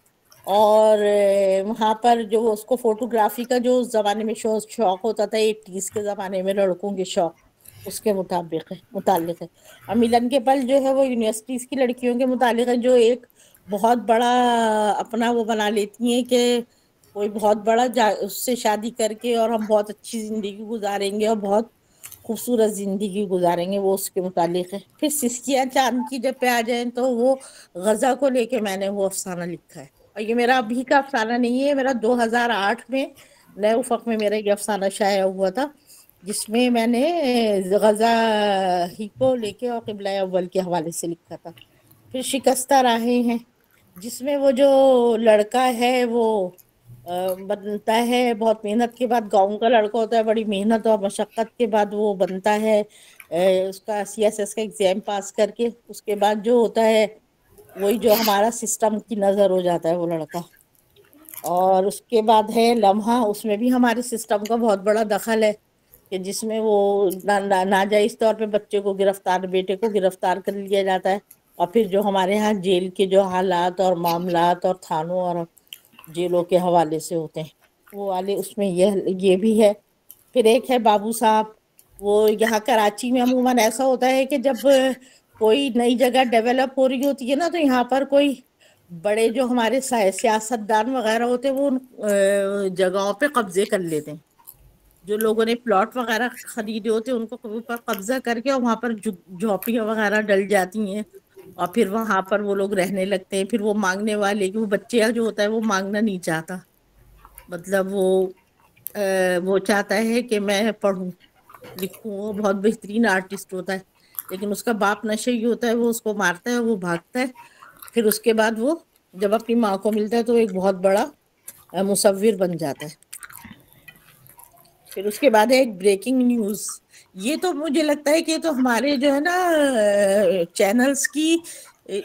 اور وہاں پر جو اس کو فوٹوگرافی کا جو اس زمانے میں شوق ہوتا تھا 80s کے زمانے میں لڑکوں کے شوق، اس کے متعلق ہے. اور ملن کے پل جو ہے وہ یونیورسٹیز کی لڑکیوں کے متعلق ہے، جو ایک بہت بڑا اپنا وہ بنا لیتی ہیں کہ کوئی بہت بڑا اس سے شادی کر کے اور ہم بہت اچھی زندگی گزاریں گے اور بہت خوبصورت زندگی گزاریں گے، وہ اس کے متعلق ہے. پھر سسکیاں چاند کی جب پہ آ جائیں تو وہ غزہ کو لے کے میں نے وہ افسانہ لکھا ہے. اور یہ میرا ابھی کا افسانہ نہیں ہے، میرا 2008 میں نئے افق میں میرا یہ افسانہ شائع ہوا تھا، جس میں میں نے غزہ ہی کو لے کے اور قبلہ اول کے حوالے سے لکھا تھا. پھر شکستہ راہیں ہیں، جس میں وہ جو لڑکا ہے وہ بنتا ہے بہت محنت کے بعد، گاؤں کا لڑکا ہوتا ہے، بڑی محنت اور مشقت کے بعد وہ بنتا ہے اس کا CSS کا ایگزام پاس کر کے. اس کے بعد جو ہوتا ہے وہی جو ہمارا سسٹم کی نظر ہو جاتا ہے وہ لڑکا. اور اس کے بعد ہے لمحہ، اس میں بھی ہمارے سسٹم کا بہت بڑا دخل ہے، کہ جس میں وہ ناجائز طور پہ بچے کو بیٹے کو گرفتار کر لیا جاتا ہے. اور پھر جو ہمارے ہاں جیل کے جو حالات اور معاملات اور تھانوں اور جیلوں کے حوالے سے ہوتے ہیں وہ والے، اس میں یہ بھی ہے. پھر ایک ہے بابو صاحب. وہ یہاں کراچی میں عموماً ایسا ہوتا ہے کہ جب کوئی نئی جگہ ڈیولپ ہو رہی ہوتی ہے نا، تو یہاں پر کوئی بڑے جو ہمارے سیاستدان وغیرہ ہوتے ہیں وہ ان جگہوں پہ قبضے کر لیتے ہیں. جو لوگوں نے پلاٹ وغیرہ خریدے ہوتے ہیں ان کو اوپر قبضہ کر کے، اور وہاں پر جھوپڑیاں وغیرہ ڈل جاتی ہیں، اور پھر وہاں پر وہ لوگ رہنے لگتے ہیں. پھر وہ مانگنے والے وہ بچے جو ہوتا ہے وہ مانگنا نہیں چاہتا، مطلب وہ چاہتا ہے کہ میں پڑھوں لکھوں. وہ بہت بہترین آرٹسٹ ہوتا ہے، لیکن اس کا باپ نشئی ہوتا ہے، وہ اس کو مارتا ہے، وہ بھاگتا ہے. پھر اس کے بعد وہ جب اپنی ماں کو ملتا ہے تو ایک بہت بڑا مصور بن جاتا ہے. پھر اس کے بعد ہے ایک بریکنگ نیوز. یہ تو مجھے لگتا ہے کہ یہ تو ہمارے جو ہے نا چینلز کی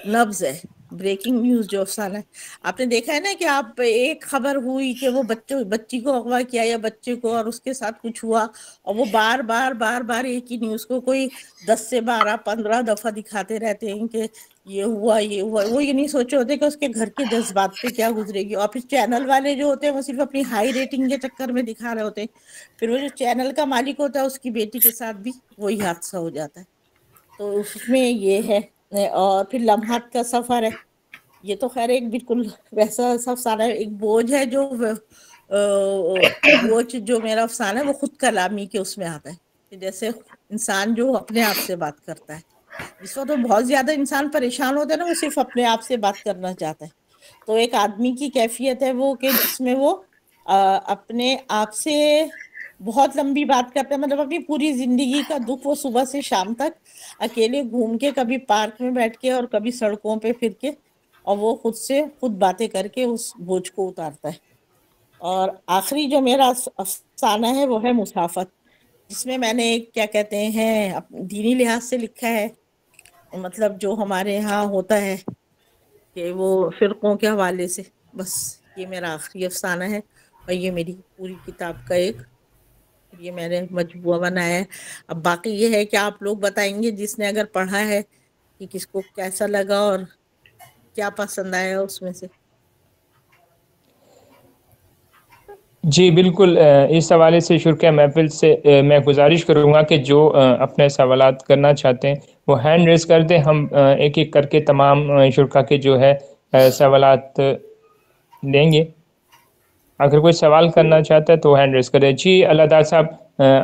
نبض ہے، بریکنگ نیوز جو افسانہ ہے. آپ نے دیکھا ہے نا کہ آپ ایک خبر ہوئی کہ وہ بچی کو اغوا کیا یا بچے کو، اور اس کے ساتھ کچھ ہوا، اور وہ بار بار ایک ہی نیوز کو کوئی 10 سے 12 15 دفعہ دکھاتے رہتے ہیں کہ یہ ہوا یہ ہوا. وہ یہ نہیں سوچے ہوتے کہ اس کے گھر کے جذبات پہ کیا گزرے گی. اور پھر چینل والے جو ہوتے ہیں وہ صرف اپنی ہائی ریٹنگ کے چکر میں دکھا رہے ہوتے ہیں. پھر وہ جو چینل کا مالک ہوتا ہے اس کی بیٹی کے ساتھ بھی وہی حادثہ ہو جاتا ہے. تو اس میں یہ ہے. اور پھر لمحات کا سفر ہے. یہ تو خیر ایک بالکل ویسا سب سارا ایک بوجھ ہے، جو بوجھ جو میرا افسانہ ہے وہ خود کلامی کے اس میں آتا ہے، کہ جیسے انسان جو اپنے آپ سے بات کرتا ہے. جس وقت تو بہت زیادہ انسان پریشان ہوتا ہے نا، وہ صرف اپنے آپ سے بات کرنا چاہتا ہے. تو ایک آدمی کی کیفیت ہے وہ کہ جس میں وہ اپنے آپ سے بہت لمبی بات کرتا ہے، مطلب اپنی پوری زندگی کا دکھ وہ صبح سے شام تک اکیلے گھوم کے، کبھی پارک میں بیٹھ کے اور کبھی سڑکوں پہ پھر کے، اور وہ خود سے خود باتیں کر کے اس بوجھ کو اتارتا ہے. اور آخری جو میرا افسانہ ہے وہ ہے مسافت، جس میں نے کیا کہتے ہیں دینی لحاظ سے لکھا ہے. مطلب جو ہمارے ہاں ہوتا ہے کہ وہ فرقوں کے حوالے سے. بس یہ میرا آخری افسانہ ہے، اور یہ میری پوری کتاب کا ایک یہ میں نے مجموعہ بنایا ہے. اب باقی یہ ہے کہ آپ لوگ بتائیں گے جس نے اگر پڑھا ہے کہ کس کو کیسا لگا اور کیا پسند آیا اس میں سے. جی بالکل. اس حوالے سے شرکا محفل سے میں گزارش کروں گا کہ جو اپنے سوالات کرنا چاہتے ہیں وہ ہینڈ ریز کر دیں. ہم ایک ایک کر کے تمام شرکا کے جو ہے سوالات لیں گے. اگر کوئی سوال کرنا چاہتا ہے تو ہینڈ ریز کرے. جی اللہ دار صاحب،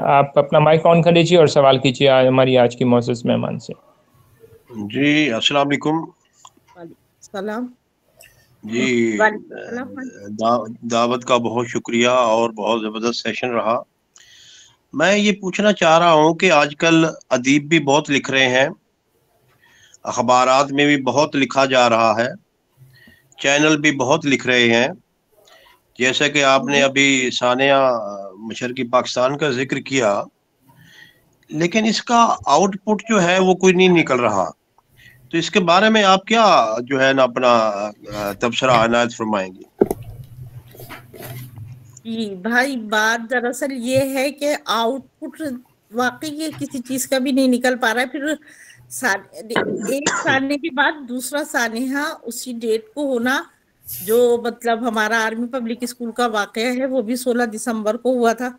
آپ اپنا مائک آن کر لیجیے اور سوال کیجیے ہماری آج کی معزز مہمان سے. جی السلام علیکم السلام جی دعوت کا بہت شکریہ اور بہت زبردست سیشن رہا. میں یہ پوچھنا چاہ رہا ہوں کہ آج کل ادیب بھی بہت لکھ رہے ہیں, اخبارات میں بھی بہت لکھا جا رہا ہے, چینل بھی بہت لکھ رہے ہیں, جیسا کہ آپ نے ابھی ثانیہ مشرقی پاکستان کا ذکر کیا, لیکن اس کا آؤٹ پٹ جو ہے وہ کوئی نہیں نکل رہا. تو اس کے بارے میں آپ کیا جو ہے نا اپنا تبصرہ عنایت فرمائیں گی؟ جی بھائی, بات دراصل یہ ہے کہ آؤٹ پٹ واقعی یہ کسی چیز کا بھی نہیں نکل پا رہا ہے. پھر ایک سالنے کے بعد دوسرا سانحہ اسی ڈیٹ کو ہونا, جو مطلب ہمارا آرمی پبلک اسکول کا واقعہ ہے وہ بھی 16 دسمبر کو ہوا تھا.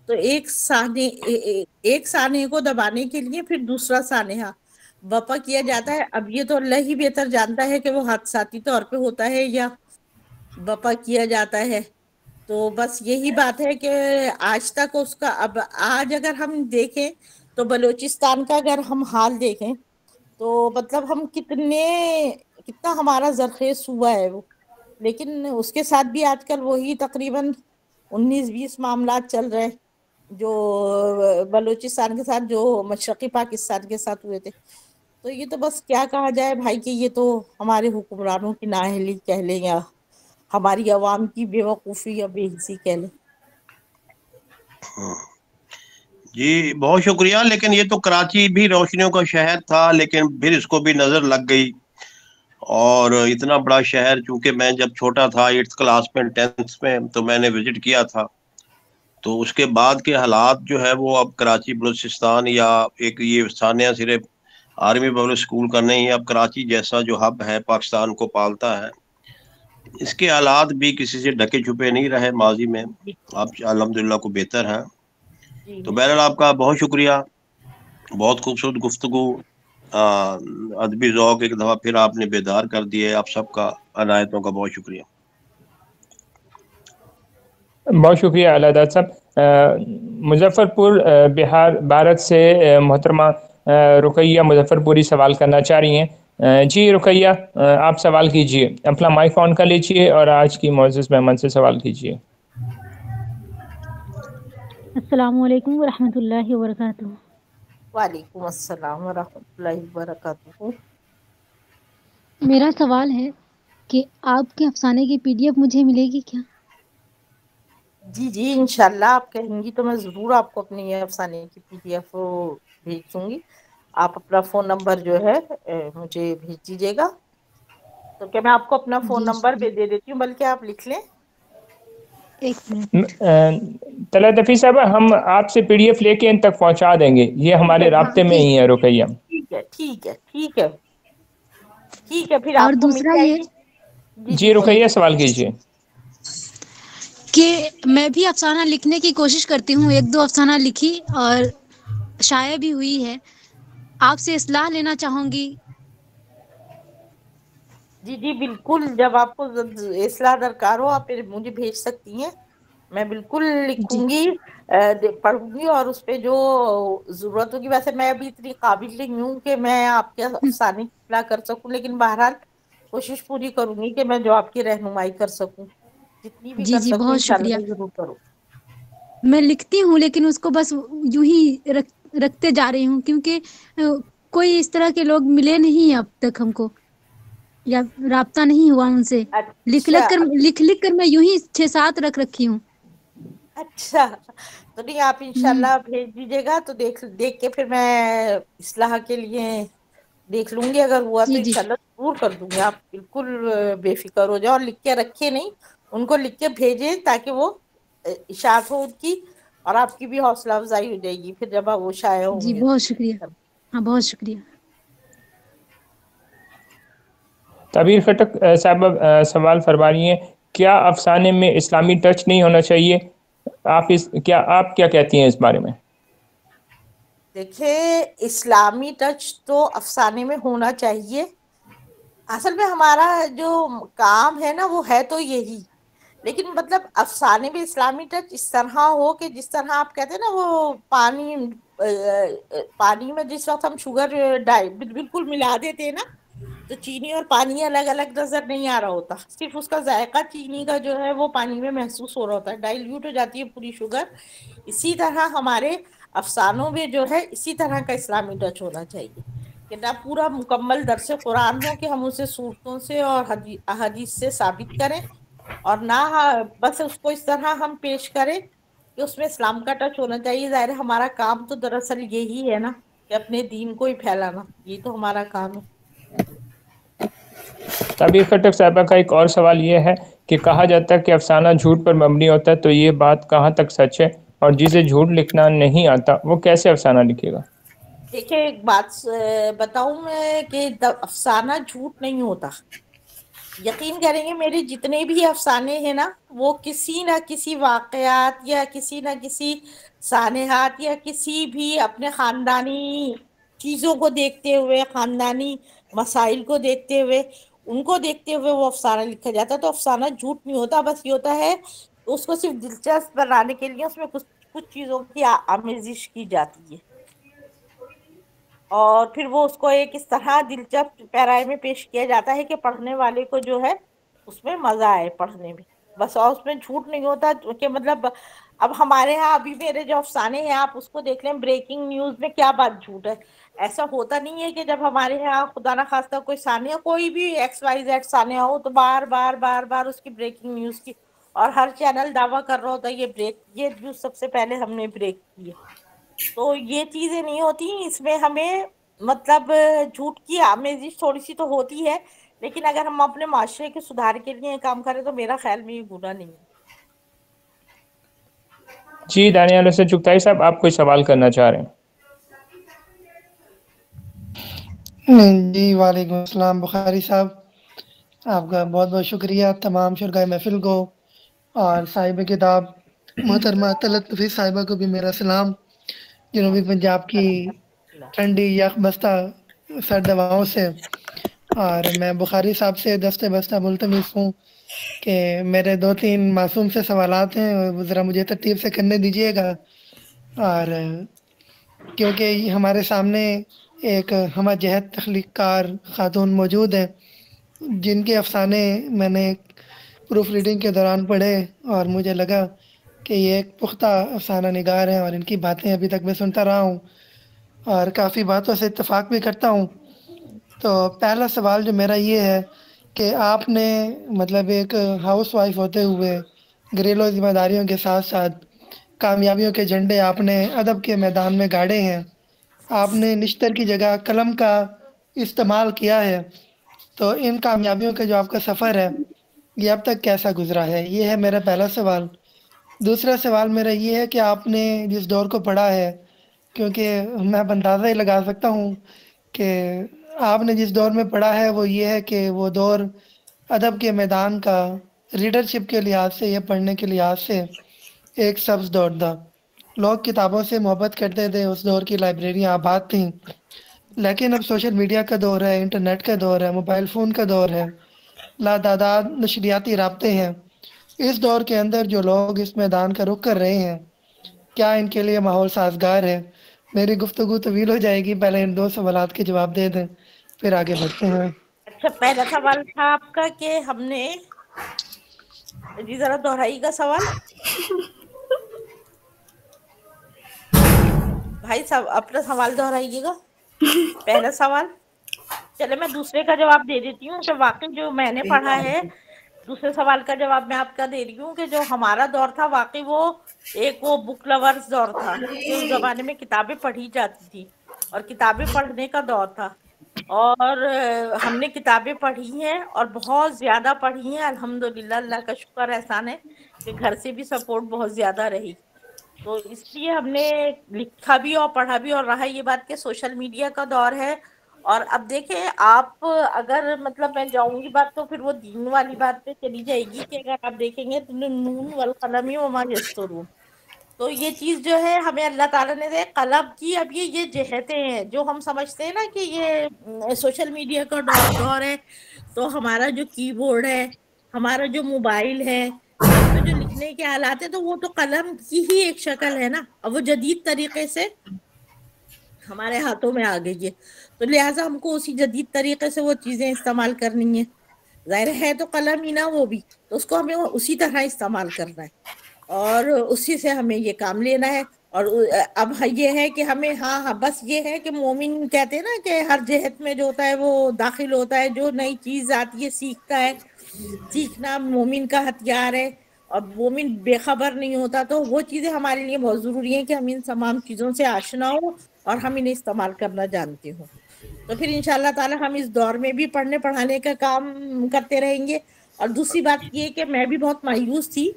تو ایک سانحے کو دبانے کے لیے پھر دوسرا سانحہ بپا کیا جاتا ہے. اب یہ تو اللہ ہی بہتر جانتا ہے کہ وہ حادثاتی طور پہ ہوتا ہے یا بپا کیا جاتا ہے. تو بس یہی بات ہے کہ آج تک اس کا, اب آج اگر ہم دیکھیں تو بلوچستان کا اگر ہم حال دیکھیں تو مطلب ہم کتنا ہمارا زرخیز ہوا ہے وہ, لیکن اس کے ساتھ بھی آج کل وہی تقریباً 19-20 معاملات چل رہے جو بلوچستان کے ساتھ, جو مشرقی پاکستان کے ساتھ ہوئے تھے. تو یہ تو بس کیا کہا جائے بھائی کہ یہ تو ہمارے حکمرانوں کی نااہلی کہہ لیں یا ہماری عوام کی بے وقوفی یا بے حسی کہہ لیں. جی بہت شکریہ. لیکن یہ تو کراچی بھی روشنیوں کا شہر تھا, لیکن پھر اس کو بھی نظر لگ گئی, اور اتنا بڑا شہر, چونکہ میں جب چھوٹا تھا 8th کلاس میں 10th میں, تو میں نے وزٹ کیا تھا, تو اس کے بعد کے حالات جو ہے وہ اب کراچی بلوچستان یا ایک یہ ثانیہ صرف آرمی پبلک اسکول کا نہیں, اب کراچی جیسا جو ہب ہے پاکستان کو پالتا ہے, اس کے حالات بھی کسی سے ڈھکے چھپے نہیں رہے ماضی میں, اب الحمدللہ کو بہتر ہے. تو بہرحال آپ کا بہت شکریہ, بہت خوبصورت گفتگو, ادبی ذوق ایک دفعہ پھر آپ نے بیدار کر دیے. آپ سب کا عنایتوں کا بہت شکریہ. بہت شکریہ علادات صاحب. مظفر پور بہار بھارت سے محترمہ رقیہ مظفر پوری سوال کرنا چاہ رہی ہیں. جی رقیہ, آپ سوال کیجئے, اپنا مائک آن کر لیجئے اور آج کی معزز مہمان سے سوال کیجئے. السلام علیکم ورحمۃ اللہ وبرکاتہ. وعلیکم السلام ورحمۃ اللہ وبرکاتہ. میرا سوال ہے کہ آپ کے افسانے کی PDF مجھے ملے گی کیا؟ جی انشاءاللہ آپ کہیں گی تو میں ضرور آپ کو اپنی یہ افسانے کی PDF بھیج دوں گی. آپ اپنا فون نمبر جو ہے مجھے بھیج دیجیے گا, تو کیا میں آپ کو اپنا فون جی نمبر شکریہ. دے دیتی ہوں, بلکہ آپ لکھ لیں. ایک منٹ. طلعت حفیظ صاحب, ہم آپ سے PDF لے کے ان تک پہنچا دیں گے, یہ ہمارے رابطے میں ہی ہے رقیہ. ٹھیک ہے پھر اور آپ کو مل دوسرا جائے یہ گی. جی جی رقیہ بولیے. سوال کیجئے. کہ میں بھی افسانہ لکھنے کی کوشش کرتی ہوں, 1-2 افسانہ لکھی اور شائع بھی ہوئی ہے. آپ سے اصلاح لینا چاہوں گی. جی بالکل, جب آپ کو اصلاح درکار ہو آپ مجھے بھیج سکتی ہیں, میں بالکل جی لکھوں گی, پڑھوں گی, اور اس پہ جو ضرورت ہوگی. ویسے میں ابھی اتنی قابل نہیں ہوں کہ میں آپ کے افسانے کی اصلاح کر سکوں, لیکن بہرحال کوشش پوری کروں گی کہ میں جو آپ کی رہنمائی کر سکوں, جتنی بھی کر جی سکوں بہت انشاءاللہ شکریہ. میں ضرور کروں. میں لکھتی ہوں لیکن اس کو بس یوں ہی رکھتے جا رہی ہوں, کیونکہ کوئی اس طرح کے لوگ ملے نہیں اب تک ہم کو, یا رابطہ نہیں ہوا ان سے. اچھا لکھ کر میں یوں ہی 6-7 رکھ رکھی ہوں. اچھا, تو نہیں آپ انشاءاللہ بھیج دیجیے گا, تو دیکھ کے پھر میں اصلاح کے لیے دیکھ لوں گی. اگر ہوا تو جی جی انشاءاللہ ضرور کر دوں گی. آپ بالکل بے فکر ہو جائیں, اور لکھ کے رکھے نہیں, ان کو لکھ کے بھیجیں تاکہ وہ اشاعت ہو ان کی, اور آپ کی بھی حوصلہ افزائی ہو جائے گی پھر جب آپ وہ شائع ہوں جی گے. بہت شکریہ. ہاں بہت شکریہ. تعبیر خٹک صاحب سوال فرما رہی ہیں, کیا افسانے میں اسلامی ٹچ نہیں ہونا چاہیے؟ آپ کیا کہتی ہیں اس بارے میں؟ دیکھیں, اسلامی ٹچ تو افسانے میں ہونا چاہیے. اصل میں ہمارا جو کام ہے نا وہ ہے تو یہی لیکن مطلب افسانے میں اسلامی ٹچ اس طرح ہو کہ جس طرح آپ کہتے ہیں نا وہ پانی میں جس وقت ہم شوگر بالکل ملا دیتے ہیں نا تو چینی اور پانی الگ الگ نظر نہیں آ رہا ہوتا، صرف اس کا ذائقہ چینی کا جو ہے وہ پانی میں محسوس ہو رہا ہوتا ہے، ڈائلیوٹ ہو جاتی ہے پوری شوگر۔ اسی طرح ہمارے افسانوں میں جو ہے اسی طرح کا اسلامی ٹچ ہونا چاہیے کہ نہ پورا مکمل درس قرآن ہو کہ ہم اسے صورتوں سے اور احادیث سے ثابت کریں، اور نہ بس اس کو اس طرح ہم پیش کریں کہ اس میں اسلام کا ٹچ ہونا چاہیے۔ ظاہر ہے ہمارا کام تو دراصل یہی ہے نا کہ اپنے دین کو ہی پھیلانا، یہ تو ہمارا کام ہے۔ طبی خٹک صاحبہ کا ایک اور سوال یہ ہے کہ کہا جاتا ہے کہ افسانہ جھوٹ پر مبنی ہوتا ہے، تو یہ بات کہاں تک سچ ہے، اور جسے جھوٹ لکھنا نہیں آتا وہ کیسے افسانہ لکھے گا؟ دیکھیں ایک بات بتاؤں میں کہ افسانہ جھوٹ نہیں ہوتا، یقین کریں گے میرے جتنے بھی افسانے ہیں نا وہ کسی نہ کسی واقعات یا کسی نہ کسی سانحات یا کسی بھی اپنے خاندانی چیزوں کو دیکھتے ہوئے، خاندانی مسائل کو دیکھتے ہوئے، ان کو دیکھتے ہوئے وہ افسانہ لکھا جاتا ہے۔ تو افسانہ جھوٹ نہیں ہوتا، بس یہ ہوتا ہے اس کو صرف دلچسپ بنانے کے لیے اس میں کچھ چیزوں کی آمیزش کی جاتی ہے، اور پھر وہ اس کو ایک اس طرح دلچسپ پیرائے میں پیش کیا جاتا ہے کہ پڑھنے والے کو جو ہے اس میں مزہ آئے پڑھنے میں، بس۔ اور اس میں جھوٹ نہیں ہوتا کہ مطلب اب ہمارے ہاں ابھی میرے جو افسانے ہیں آپ اس کو دیکھ لیں، بریکنگ نیوز میں کیا بات جھوٹ ہے؟ ایسا ہوتا نہیں ہے کہ جب ہمارے یہاں خدا نہ خواستہ کوئی ثانیہ کوئی بھی ایکس وائی زیڈ ثانیہ ہو تو بار بار بار بار اس کی بریکنگ نیوز کی، اور ہر چینل دعویٰ کر رہا ہوتا ہے یہ نیوز سب سے پہلے ہم نے بریک کی ہے۔ تو یہ چیزیں نہیں ہوتی، اس میں ہمیں مطلب جھوٹ کی آمیزش تھوڑی سی تو ہوتی ہے، لیکن اگر ہم اپنے معاشرے کے سدھار کے لیے کام کریں تو میرا خیال میں یہ گناہ نہیں ہے۔ جی دانیال حسین چغتائی صاحب، آپ کوئی سوال کرنا چاہ رہے ہیں؟ جی وعلیکم السلام بخاری صاحب، آپ کا بہت بہت شکریہ، تمام شرکائے محفل کو اور صاحب کتاب محترمہ طلعت نفیس صاحبہ کو بھی میرا سلام، جنوبی پنجاب کی ٹھنڈی یخ بستہ سرد ہواؤں سے۔ اور میں بخاری صاحب سے دست بستہ ملتمس ہوں کہ میرے 2-3 معصوم سے سوالات ہیں، وہ ذرا مجھے ترتیب سے کرنے دیجیے گا، اور کیونکہ ہمارے سامنے ایک ہمہ جہت تخلیق کار خاتون موجود ہیں جن کے افسانے میں نے پروف ریڈنگ کے دوران پڑھے، اور مجھے لگا کہ یہ ایک پختہ افسانہ نگار ہیں، اور ان کی باتیں ابھی تک میں سنتا رہا ہوں اور کافی باتوں سے اتفاق بھی کرتا ہوں۔ تو پہلا سوال جو میرا یہ ہے کہ آپ نے مطلب ایک ہاؤس وائف ہوتے ہوئے گھریلو ذمہ داریوں کے ساتھ ساتھ کامیابیوں کے جھنڈے آپ نے ادب کے میدان میں گاڑے ہیں، آپ نے نشتر کی جگہ قلم کا استعمال کیا ہے، تو ان کامیابیوں کا جو آپ کا سفر ہے یہ اب تک کیسا گزرا ہے؟ یہ ہے میرا پہلا سوال۔ دوسرا سوال میرا یہ ہے کہ آپ نے جس دور کو پڑھا ہے، کیونکہ میں اندازہ ہی لگا سکتا ہوں کہ آپ نے جس دور میں پڑھا ہے وہ یہ ہے کہ وہ دور ادب کے میدان کا ریڈرشپ کے لحاظ سے یا پڑھنے کے لحاظ سے ایک سبز دور تھا۔ لوگ کتابوں سے محبت کرتے تھے، اس دور کی لائبریریاں آباد تھیں، لیکن اب سوشل میڈیا کا دور ہے، انٹرنیٹ کا دور ہے، موبائل فون کا دور ہے، لاتعداد نشریاتی رابطے ہیں۔ اس دور کے اندر جو لوگ اس میدان کا رخ کر رہے ہیں، کیا ان کے لیے ماحول سازگار ہے؟ میری گفتگو طویل ہو جائے گی، پہلے ان 2 سوالات کے جواب دے دیں پھر آگے بڑھتے ہیں۔ اچھا، پہلا سوال تھا آپ کا کہ ہم نے جی ذرا دہرائی کا سوال بھائی صاحب اپنا سوال دہرائیے گا۔ پہلا سوال چلے میں دوسرے کا جواب دے دیتی ہوں کہ واقعی جو میں نے پڑھا ہے، دوسرے سوال کا جواب میں آپ کا دے رہی ہوں کہ جو ہمارا دور تھا واقعی وہ ایک وہ بک لورز دور تھا کہ اس زمانے میں کتابیں پڑھی جاتی تھی اور کتابیں پڑھنے کا دور تھا، اور ہم نے کتابیں پڑھی ہیں اور بہت زیادہ پڑھی ہیں الحمدللہ، اللہ کا شکر احسان ہے کہ گھر سے بھی سپورٹ بہت زیادہ رہی، تو اس لیے ہم نے لکھا بھی اور پڑھا بھی۔ اور رہا یہ بات کہ سوشل میڈیا کا دور ہے، اور اب دیکھیں آپ اگر مطلب میں جاؤں گی بات تو پھر وہ دین والی بات پہ چلی جائے گی کہ اگر آپ دیکھیں گے تو نون والقلم وما یسطرون، تو یہ چیز جو ہے ہمیں اللہ تعالیٰ نے دے قلم کی، اب یہ جہتیں ہیں جو ہم سمجھتے ہیں نا کہ یہ سوشل میڈیا کا دور ہے، تو ہمارا جو کی بورڈ ہے، ہمارا جو موبائل ہے، میں جو لکھنے کے آلات ہیں تو وہ تو قلم کی ہی ایک شکل ہے نا، اور وہ جدید طریقے سے ہمارے ہاتھوں میں آ گئی ہے، تو لہٰذا ہم کو اسی جدید طریقے سے وہ چیزیں استعمال کرنی ہے. ظاہر ہے تو قلم ہی نا وہ بھی، تو اس کو ہمیں اسی طرح استعمال کرنا ہے اور اسی سے ہمیں یہ کام لینا ہے. اور اب یہ ہے کہ ہمیں ہاں بس یہ ہے کہ مومن کہتے ہیں نا کہ ہر جہت میں جو ہوتا ہے وہ داخل ہوتا ہے، جو نئی چیز آتی ہے سیکھتا ہے. سیکھنا مومن کا ہتھیار ہے، اور مومن بے خبر نہیں ہوتا. تو وہ چیزیں ہمارے لیے بہت ضروری ہیں کہ ہم ان تمام چیزوں سے آشنا ہوں اور ہم انہیں استعمال کرنا جانتے ہوں. تو پھر انشاءاللہ تعالی ہم اس دور میں بھی پڑھنے پڑھانے کا کام کرتے رہیں گے. اور دوسری بات یہ کہ میں بھی بہت مایوس تھی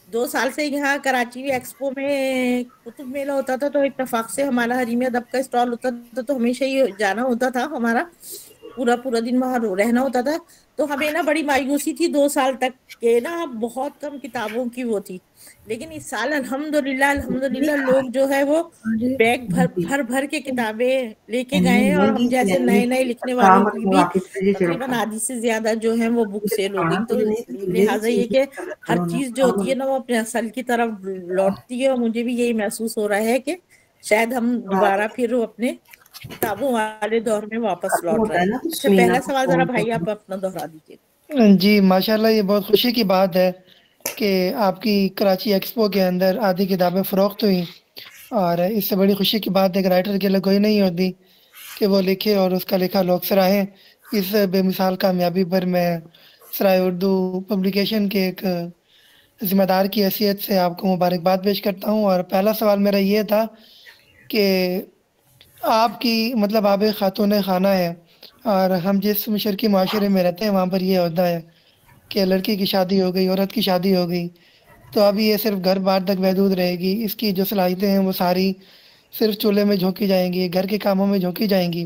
2 سال سے. یہاں کراچی ایکسپو میں کتب میلہ ہوتا تھا تو اتفاق سے ہمارا حریم ادب کا اسٹال ہوتا تھا، تو ہمیشہ ہی جانا ہوتا تھا، ہمارا پورا دن وہاں رہنا ہوتا تھا. تو ہمیں نا بڑی مایوسی تھی 2 سال تک کہ نا بہت کم کتابوں کی وہ تھی. لیکن اس سال الحمدللہ لوگ جو ہے وہ بیگ بھر کے کتابیں لے کے گئے ہیں، اور ہم جیسے نئے لکھنے والوں کی بھی تقریباً آدھی سے زیادہ جو ہے وہ بک سیل ہو گئی. تو لہٰذا یہ کہ ہر چیز جو ہوتی ہے نا وہ اپنے اصل کی طرف لوٹتی ہے، اور مجھے بھی یہی محسوس ہو رہا ہے کہ شاید ہم دوبارہ پھر اپنے کتابوں والے دور میں واپس لوٹ رہے ہیں. اچھا، پہلا سوال ذرا بھائی آپ اپنا دوہرا دیجیے. جی ماشاءاللہ، یہ بہت خوشی کی بات ہے کہ آپ کی کراچی ایکسپو کے اندر آدھی کتابیں فروخت ہوئیں، اور اس سے بڑی خوشی کی بات ایک رائٹر کے لیے کوئی نہیں ہوتی کہ وہ لکھے اور اس کا لکھا لوگ سراہیں. اس بے مثال کامیابی پر میں سرائے اردو پبلیکیشن کے ایک ذمہ دار کی حیثیت سے آپ کو مبارکباد پیش کرتا ہوں. اور پہلا سوال میرا یہ تھا کہ آپ کی مطلب آپ ایک خاتون خانہ ہے، اور ہم جس مشرقی معاشرے میں رہتے ہیں وہاں پر یہ ہوتا ہے کہ لڑکی کی شادی ہو گئی، عورت کی شادی ہو گئی تو اب یہ صرف گھر بار تک محدود رہے گی. اس کی جو صلاحیتیں ہیں وہ ساری صرف چولہے میں جھونکی جائیں گی، گھر کے کاموں میں جھونکی جائیں گی.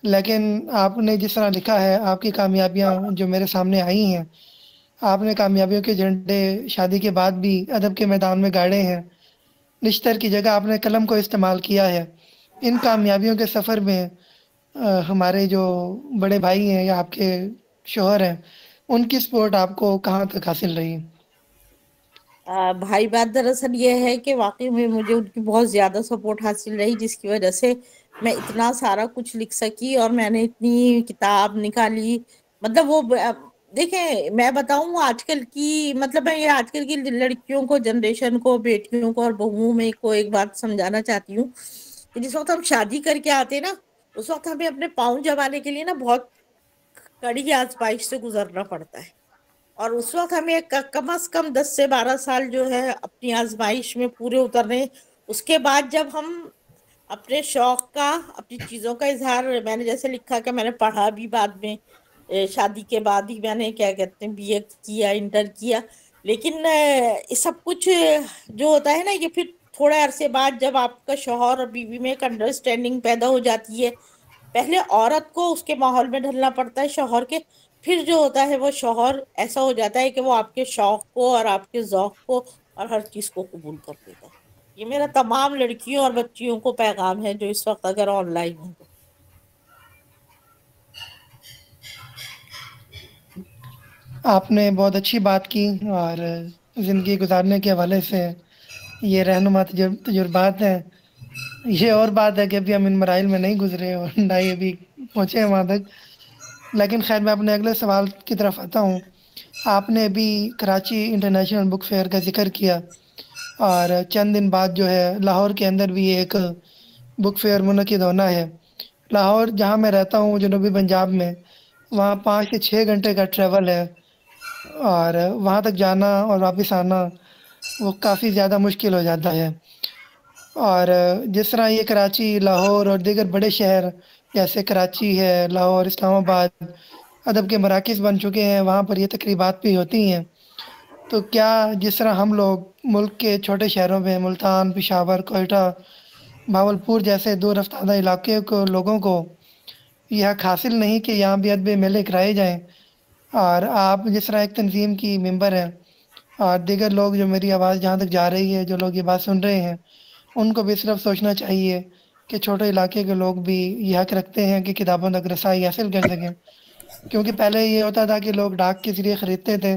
لیکن آپ نے جس طرح لکھا ہے، آپ کی کامیابیاں جو میرے سامنے آئی ہیں، آپ نے کامیابیوں کے جھنڈے شادی کے بعد بھی ادب کے میدان میں گاڑے ہیں. نشتر کی جگہ آپ نے قلم کو استعمال کیا ہے. ان کامیابیوں کے سفر میں ہمارے جو بڑے بھائی ہیں یا آپ کے شوہر ہیں، ان کی سپورٹ آپ کو کہاں تک حاصل رہی؟ بھائی بات دراصل یہ ہے کہ واقعی میں مجھے ان کی بہت زیادہ سپورٹ حاصل رہی، جس کی وجہ سے میں اتنا سارا کچھ لکھ سکی اور میں نے اتنی کتاب نکالی. مطلب وہ دیکھیں، میں بتاؤں آج کل کی مطلب میں یہ آج کل کی لڑکیوں کو، جنریشن کو، بیٹیوں کو اور بہوؤں میں کو ایک بات سمجھانا چاہتی ہوں کہ جس وقت ہم شادی کر کے آتے نا، اس وقت ہمیں اپنے پاؤں جمانے کے لیے نا بہت کڑی آزمائش سے گزرنا پڑتا ہے. اور اس وقت ہمیں کم از کم 10 سے 12 سال جو ہے اپنی آزمائش میں پورے اترنے. اس کے بعد جب ہم اپنے شوق کا، اپنی چیزوں کا اظہار، میں نے جیسے لکھا کہ میں نے پڑھا بھی بعد میں، شادی کے بعد ہی میں نے کیا کہتے ہیں BA کیا، انٹر کیا. لیکن یہ سب کچھ جو ہوتا ہے نا، یہ پھر تھوڑے عرصے بعد جب آپ کا شوہر اور بیوی میں ایک انڈرسٹینڈنگ پیدا ہو جاتی ہے. پہلے عورت کو اس کے ماحول میں ڈھلنا پڑتا ہے شوہر کے، پھر جو ہوتا ہے وہ شوہر ایسا ہو جاتا ہے کہ وہ آپ کے شوق کو اور آپ کے ذوق کو اور ہر چیز کو قبول کر لیتا ہے. یہ میرا تمام لڑکیوں اور بچیوں کو پیغام ہے جو اس وقت اگر آن لائن ہیں تو. آپ نے بہت اچھی بات کی، اور زندگی گزارنے کے حوالے سے یہ رہنما تجربات ہیں. یہ اور بات ہے کہ ابھی ہم ان مراحل میں نہیں گزرے اور نہ ہی ابھی پہنچے ہیں وہاں تک. لیکن خیر، میں اپنے اگلے سوال کی طرف آتا ہوں. آپ نے ابھی کراچی انٹرنیشنل بک فیئر کا ذکر کیا، اور چند دن بعد جو ہے لاہور کے اندر بھی ایک بک فیئر منعقد ہونا ہے. لاہور جہاں میں رہتا ہوں جنوبی پنجاب میں، وہاں 5 سے 6 گھنٹے کا ٹریول ہے، اور وہاں تک جانا اور واپس آنا وہ کافی زیادہ مشکل ہو جاتا ہے. اور جس طرح یہ کراچی، لاہور اور دیگر بڑے شہر جیسے کراچی ہے، لاہور، اسلام آباد ادب کے مراکز بن چکے ہیں، وہاں پر یہ تقریبات بھی ہوتی ہیں. تو کیا جس طرح ہم لوگ ملک کے چھوٹے شہروں میں ملتان، پشاور، کوئٹہ، بھاولپور جیسے دور افتادہ علاقے کو لوگوں کو یہ حق حاصل نہیں کہ یہاں بھی ادبی میلے کرائے جائیں، اور آپ جس طرح ایک تنظیم کی ممبر ہیں، اور دیگر لوگ جو میری آواز جہاں تک جا رہی ہے، جو لوگ یہ بات سن رہے ہیں، ان کو بھی صرف سوچنا چاہیے کہ چھوٹے علاقے کے لوگ بھی یہ حق رکھتے ہیں کہ کتابوں تک رسائی حاصل کر سکیں. کیونکہ پہلے یہ ہوتا تھا کہ لوگ ڈاک کے ذریعے خریدتے تھے،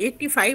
85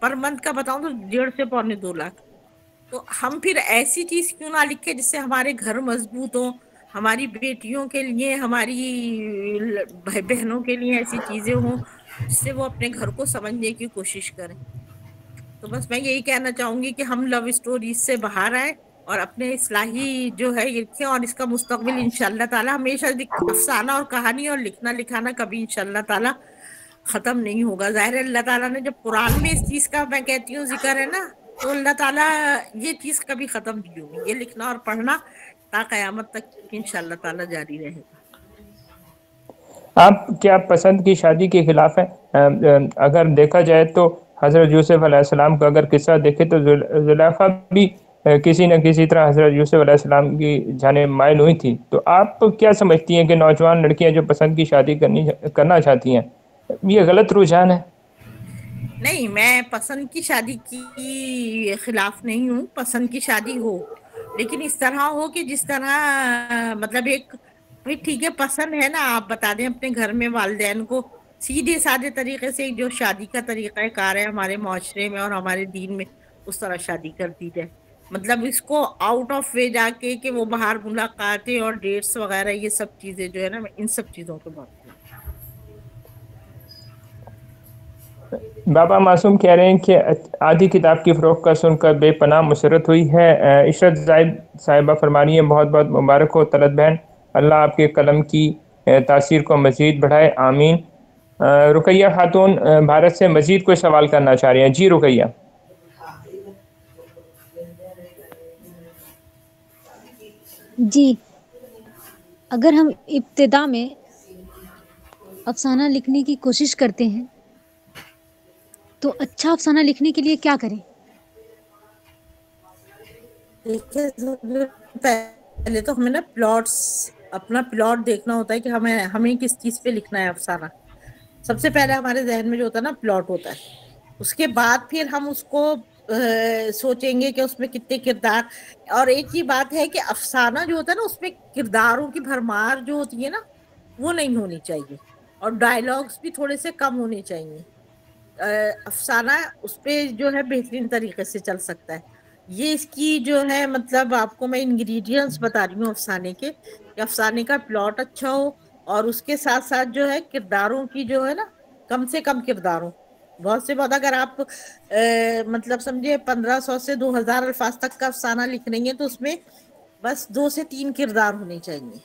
پر منتھ کا بتاؤں تو 1.5 سے 2.25 لاکھ. تو ہم پھر ایسی چیز کیوں نہ لکھیں جس سے ہمارے گھر مضبوط ہوں، ہماری بیٹیوں کے لیے، ہماری بہنوں کے لیے ایسی چیزیں ہوں جس سے وہ اپنے گھر کو سمجھنے کی کوشش کریں. تو بس میں یہی کہنا چاہوں گی کہ ہم لو اسٹوریز سے باہر آئیں اور اپنے اصلاحی جو ہے یہ لکھیں، اور اس کا مستقبل انشاءاللہ تعالی ہمیشہ افسانہ اور کہانی اور لکھنا لکھانا کبھی انشاءاللہ تعالی ختم نہیں ہوگا. ظاہر ہے اللہ تعالیٰ نے جب قرآن میں اس چیز کا میں کہتی ہوں ذکر ہے نا، تو اللہ تعالیٰ یہ چیز کبھی ختم نہیں ہوگی، یہ لکھنا اور پڑھنا تا قیامت تک انشاءاللہ تعالیٰ جاری رہے گا. آپ کیا پسند کی شادی کے خلاف ہیں؟ اگر دیکھا جائے تو حضرت یوسف علیہ السلام کا اگر قصہ دیکھے تو زلیخا بھی کسی نہ کسی طرح حضرت یوسف علیہ السلام کی جانب مائل ہوئی تھی. تو آپ کیا سمجھتی ہیں کہ نوجوان لڑکیاں جو پسند کی شادی کرنا چاہتی ہیں یہ غلط رجحان ہے؟ نہیں، میں پسند کی شادی کی خلاف نہیں ہوں. پسند کی شادی ہو، لیکن اس طرح ہو کہ جس طرح مطلب ایک ٹھیک ہے پسند ہے نا، آپ بتا دیں اپنے گھر میں والدین کو سیدھے سادے طریقے سے جو شادی کا طریقہ کار ہے ہمارے معاشرے میں اور ہمارے دین میں، اس طرح شادی کر دی جائے. مطلب اس کو آؤٹ آف وے جا کے کہ وہ باہر ملاقاتیں اور ڈیٹس وغیرہ یہ سب چیزیں جو ہے نا، میں ان سب چیزوں کو بات کروں. بابا معصوم کہہ رہے ہیں کہ آدھی کتاب کی فروخت کا سن کر بے پناہ مسرت ہوئی ہے. عشرت زائد صاحبہ فرمانی ہے بہت بہت مبارک ہو طلت بہن، اللہ آپ کے قلم کی تاثیر کو مزید بڑھائے، آمین. رقیہ خاتون بھارت سے مزید کوئی سوال کرنا چاہ رہی ہیں. جی رقیہ. جی، اگر ہم ابتدا میں افسانہ لکھنے کی کوشش کرتے ہیں تو اچھا افسانہ لکھنے کے لیے کیا کریں؟ دیکھیے پہلے تو ہمیں نا اپنا پلاٹ دیکھنا ہوتا ہے کہ ہمیں کس چیز پہ لکھنا ہے افسانہ. سب سے پہلے ہمارے ذہن میں جو ہوتا ہے نا پلاٹ ہوتا ہے. اس کے بعد پھر ہم اس کو سوچیں گے کہ اس میں کتنے کردار. اور ایک ہی بات ہے کہ افسانہ جو ہوتا ہے نا اس میں کرداروں کی بھرمار جو ہوتی ہے نا وہ نہیں ہونی چاہیے، اور ڈائلاگس بھی تھوڑے سے کم ہونے چاہیے. افسانہ اس پہ جو ہے بہترین طریقے سے چل سکتا ہے. یہ اس کی جو ہے مطلب آپ کو میں انگریڈینٹس بتا رہی ہوں افسانے کے، کہ افسانے کا پلاٹ اچھا ہو، اور اس کے ساتھ ساتھ جو ہے کرداروں کی جو ہے نا کم سے کم کردار ہو. بہت سے بہت اگر آپ مطلب سمجھے 1500 سے 2000 الفاظ تک کا افسانہ لکھ رہی ہیں تو اس میں بس 2 سے 3 کردار ہونے چاہیے.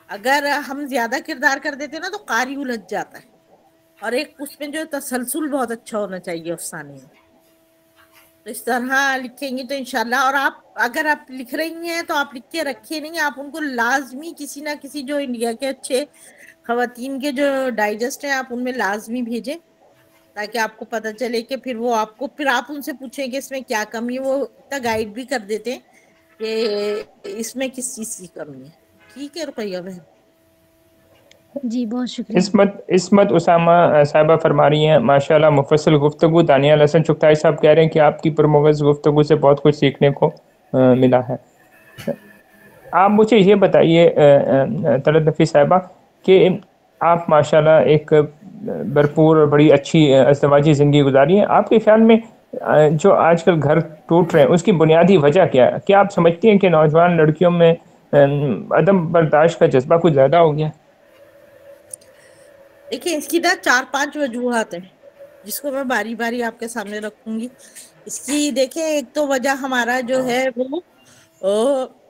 اگر ہم زیادہ کردار کر دیتے نا تو قاری الجھ جاتا ہے. اور ایک اس میں جو تسلسل بہت اچھا ہونا چاہیے افسانے میں. تو اس طرح لکھیں گی تو انشاءاللہ. اور اگر آپ لکھ رہی ہیں تو آپ لکھ کے رکھے نہیں، آپ ان کو لازمی کسی نہ کسی جو انڈیا کے اچھے خواتین کے جو ڈائجسٹ ہیں آپ ان میں لازمی بھیجیں، تاکہ آپ کو پتہ چلے کہ پھر آپ ان سے پوچھیں کہ اس میں کیا کمی ہے. وہ اتنا گائیڈ بھی کر دیتے ہیں کہ اس میں کس چیز کی کمی ہے. ٹھیک ہے رقیہ بہن. جی بہت شکریہ. عصمت اسامہ صاحبہ فرما رہی ہیں ماشاءاللہ مفصل گفتگو. دانیال حسن چغتائی صاحب کہہ رہے ہیں کہ آپ کی پرمغز گفتگو سے بہت کچھ سیکھنے کو ملا ہے. آپ مجھے یہ بتائیے طلعت نفیس صاحبہ کہ آپ ماشاءاللہ ایک بھرپور اور بڑی اچھی ازدواجی زندگی گزاری ہیں. آپ کے خیال میں جو آج کل گھر ٹوٹ رہے ہیں اس کی بنیادی وجہ کیا ہے؟ کیا آپ سمجھتی ہیں کہ نوجوان لڑکیوں میں عدم برداشت کا جذبہ کچھ زیادہ ہو گیا؟ دیکھیں اس کی نا 4-5 وجوہات ہیں جس کو میں باری باری آپ کے سامنے رکھوں گی. اس کی دیکھیں ایک تو وجہ ہمارا جو ہے وہ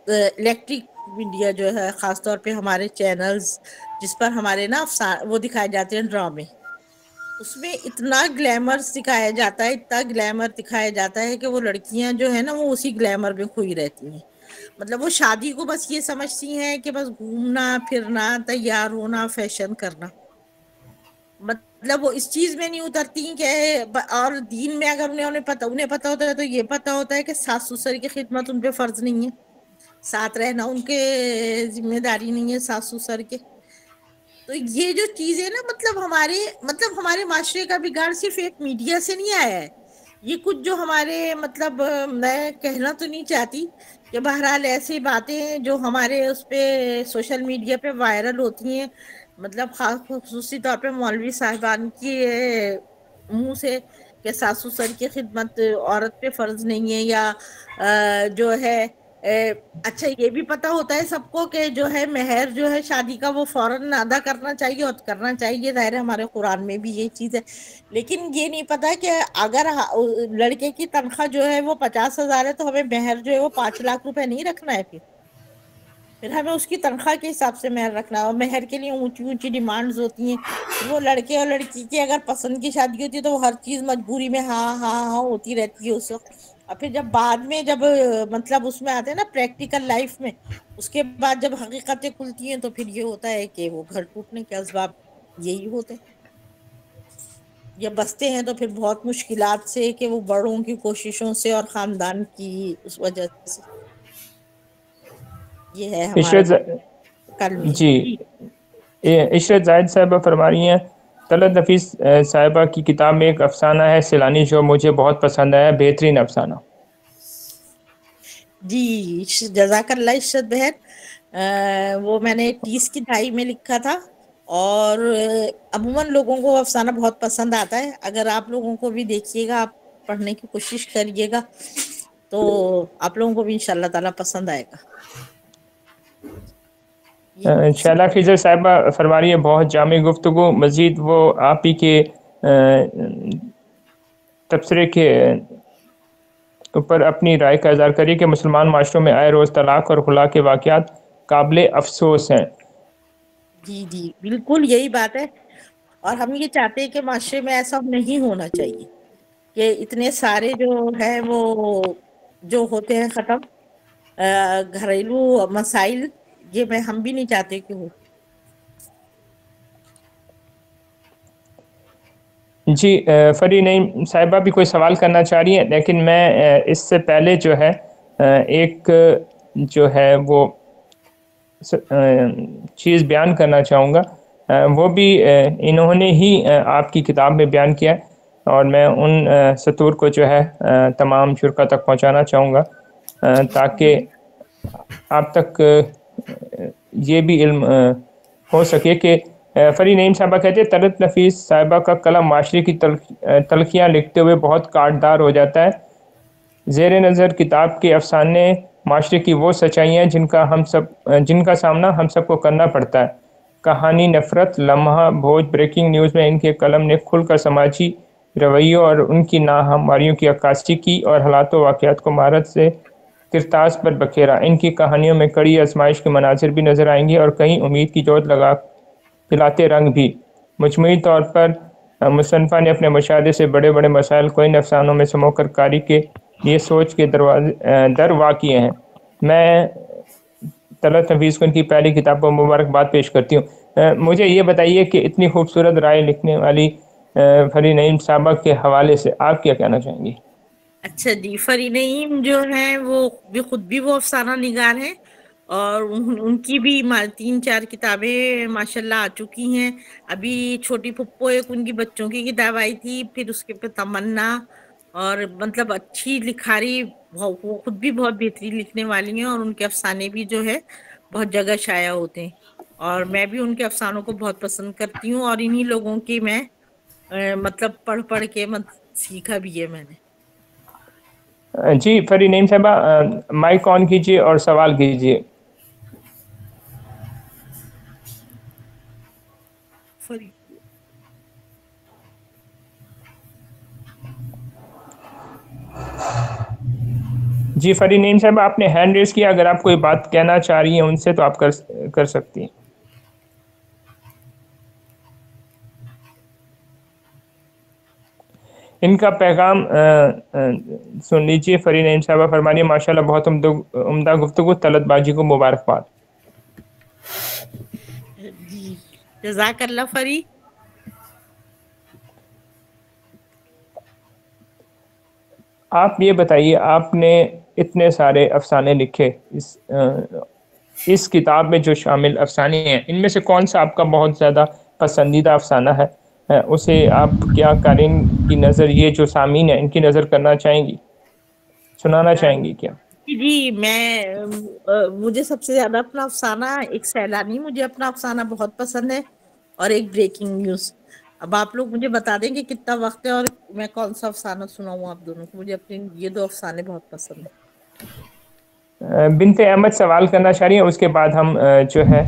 الیکٹرک میڈیا جو ہے، خاص طور پہ ہمارے چینلز جس پر ہمارے نا وہ دکھائے جاتے ہیں ڈرامے، اس میں اتنا گلیمر دکھایا جاتا ہے کہ وہ لڑکیاں جو ہے نا وہ اسی گلیمر میں کھوئی رہتی ہیں. مطلب وہ شادی کو بس یہ سمجھتی ہیں کہ بس گھومنا پھرنا، تیار ہونا، فیشن کرنا. مطلب وہ اس چیز میں نہیں اترتی کہ اور دین میں اگر انہیں پتا ہوتا ہے تو یہ پتا ہوتا ہے کہ ساس سسر کی خدمت ان پہ فرض نہیں ہے، ساتھ رہنا ان کے ذمہ داری نہیں ہے ساس سسر کے. تو یہ جو چیز ہے نا مطلب ہمارے معاشرے کا بگاڑ صرف ایک میڈیا سے نہیں آیا ہے. یہ کچھ جو ہمارے مطلب میں کہنا تو نہیں چاہتی کہ بہرحال ایسی باتیں ہیں جو ہمارے اس پہ سوشل میڈیا پہ وائرل ہوتی ہیں، مطلب خصوصی طور پہ مولوی صاحبان کی منہ سے کہ ساس سسر کی خدمت عورت پہ فرض نہیں ہے، یا جو ہے اچھا یہ بھی پتا ہوتا ہے سب کو کہ جو ہے مہر جو ہے شادی کا وہ فوراً ادا کرنا چاہیے، اور کرنا چاہیے، ظاہر ہے ہمارے قرآن میں بھی یہ چیز ہے، لیکن یہ نہیں پتا کہ اگر لڑکے کی تنخواہ جو ہے وہ 50,000 ہے تو ہمیں مہر جو ہے وہ 5 لاکھ روپے نہیں رکھنا ہے، پھر ہمیں اس کی تنخواہ کے حساب سے مہر رکھنا ہے، اور مہر کے لیے اونچی اونچی ڈیمانڈز ہوتی ہیں، وہ لڑکے اور لڑکی کی اگر پسند کی شادی ہوتی ہے تو وہ ہر چیز مجبوری میں ہاں ہاں ہاں ہوتی رہتی ہے اس وقت، اور پھر جب بعد میں جب مطلب اس میں آتے ہیں نا پریکٹیکل لائف میں، اس کے بعد جب حقیقتیں کھلتی ہیں تو پھر یہ ہوتا ہے کہ وہ گھر ٹوٹنے کے اسباب یہی ہوتے ہیں، یا بستے ہیں تو پھر بہت مشکلات سے کہ وہ بڑوں کی کوششوں سے اور خاندان کی اس وجہ سے، یہ ہے ہمارے عشرت کل میں جی عشرت زاہد صاحبہ فرما رہی ہیں طلعت نفیس صاحبہ کی کتاب میں ایک افسانہ ہے سیلانی جو مجھے بہت پسند آیا، بہترین افسانہ۔ جی جزاک اللہ عشرت بہن، وہ میں نے 30 کی دہائی میں لکھا تھا، اور عموماً لوگوں کو افسانہ بہت پسند آتا ہے، اگر آپ لوگوں کو بھی دیکھیے گا، آپ پڑھنے کی کوشش کریے گا تو آپ لوگوں کو بھی انشاءاللہ تعالیٰ پسند آئے گا۔ شیلا خضر صاحبہ فرما رہی ہے بہت جامع گفتگو، مزید وہ آپ ہی کے تبصرے کے اوپر اپنی رائے کا اظہار کریے کہ مسلمان معاشروں میں آئے روز طلاق اور خلا کے واقعات قابل افسوس ہیں۔ جی جی بالکل یہی بات ہے، اور ہم یہ چاہتے ہیں کہ معاشرے میں ایسا نہیں ہونا چاہیے کہ اتنے سارے جو ہے وہ جو ہوتے ہیں ختم گھریلو مسائل، یہ ہم بھی نہیں چاہتے کہ ہو۔ جی فری نعیم صاحبہ بھی کوئی سوال کرنا چاہ رہی ہیں، لیکن میں اس سے پہلے جو ہے ایک جو ہے وہ چیز بیان کرنا چاہوں گا، وہ بھی انہوں نے ہی آپ کی کتاب میں بیان کیا ہے، اور میں ان سطور کو جو ہے تمام شرکا تک پہنچانا چاہوں گا تاکہ آپ تک یہ بھی علم ہو سکے کہ فری نعیم صاحبہ کہتے ہیں طلعت نفیس صاحبہ کا قلم معاشرے کی تلخیاں لکھتے ہوئے بہت کاٹدار ہو جاتا ہے، زیر نظر کتاب کے افسانے معاشرے کی وہ سچائیاں جن کا سامنا ہم سب کو کرنا پڑتا ہے، کہانی، نفرت، لمحہ بھوج، بریکنگ نیوز میں ان کے قلم نے کھل کر سماجی رویوں اور ان کی ناہمواریوں کی عکاسی کی اور حالات و واقعات کو مہارت سے کرتاس پر بکھیرا۔ ان کی کہانیوں میں کڑی آزمائش کے مناظر بھی نظر آئیں گے اور کہیں امید کی جوت لگا پلاتے رنگ بھی۔ مجموعی طور پر مصنفہ نے اپنے مشاہدے سے بڑے بڑے مسائل کو ان افسانوں میں سمو کر کاری کے یہ سوچ کے در واقع ہیں۔ میں طلعت نفیس کو ان کی پہلی کتاب پر مبارکباد پیش کرتی ہوں۔ مجھے یہ بتائیے کہ اتنی خوبصورت رائے لکھنے والی فری نعیم صاحبہ کے حوالے سے آپ کیا کہنا چاہیں گی؟ اچھا جی، فری نعیم جو ہیں وہ خود بھی وہ افسانہ نگار ہیں، اور ان کی بھی 3-4 کتابیں ماشاءاللہ آ چکی ہیں، ابھی چھوٹی پھپھو ایک ان کی بچوں کی کتاب آئی تھی، پھر اس کے پہ تمنا، اور مطلب اچھی لکھاری، وہ خود بھی بہت بہترین لکھنے والی ہیں، اور ان کے افسانے بھی جو ہے بہت جگہ شائع ہوتے ہیں، اور میں بھی ان کے افسانوں کو بہت پسند کرتی ہوں، اور انہی لوگوں کی میں مطلب پڑھ پڑھ کے سیکھا بھی ہے میں نے۔ جی فری نعیم صاحبہ مائک آن کیجیے اور سوال کیجیے۔ جی فری نعیم صاحبہ آپ نے ہینڈ ریز کیا، اگر آپ کوئی بات کہنا چاہ رہی ہیں ان سے تو آپ کر سکتی ہیں۔ ان کا پیغام سن لیجیے۔ فری نعیم صاحبہ فرما رہی ہے ماشاءاللہ بہت عمدہ گفتگو، طلعت باجی کو مبارکباد۔ جی جزاک اللہ فری۔ آپ یہ بتائیے، آپ نے اتنے سارے افسانے لکھے، اس کتاب میں جو شامل افسانے ہیں ان میں سے کون سا آپ کا بہت زیادہ پسندیدہ افسانہ ہے؟ اسے آپ کیا قارئین کی نظر، یہ جو سامعین ہیں ان کی نظر کرنا چاہیں گی، سنانا چاہیں گی کیا؟ جی مجھے سب سے زیادہ اپنا افسانہ ایک سیلانی، مجھے اپنا افسانہ بہت پسند ہے، اور ایک بریکنگ نیوز۔ اب آپ لوگ مجھے بتا دیں کہ کتنا وقت ہے اور میں کون سا افسانہ سناؤں آپ دونوں کو. مجھے اپنے یہ 2 افسانے بہت پسند ہیں. بنت احمد سوال کرنا چاہ رہی ہیں, اس کے بعد ہم جو ہے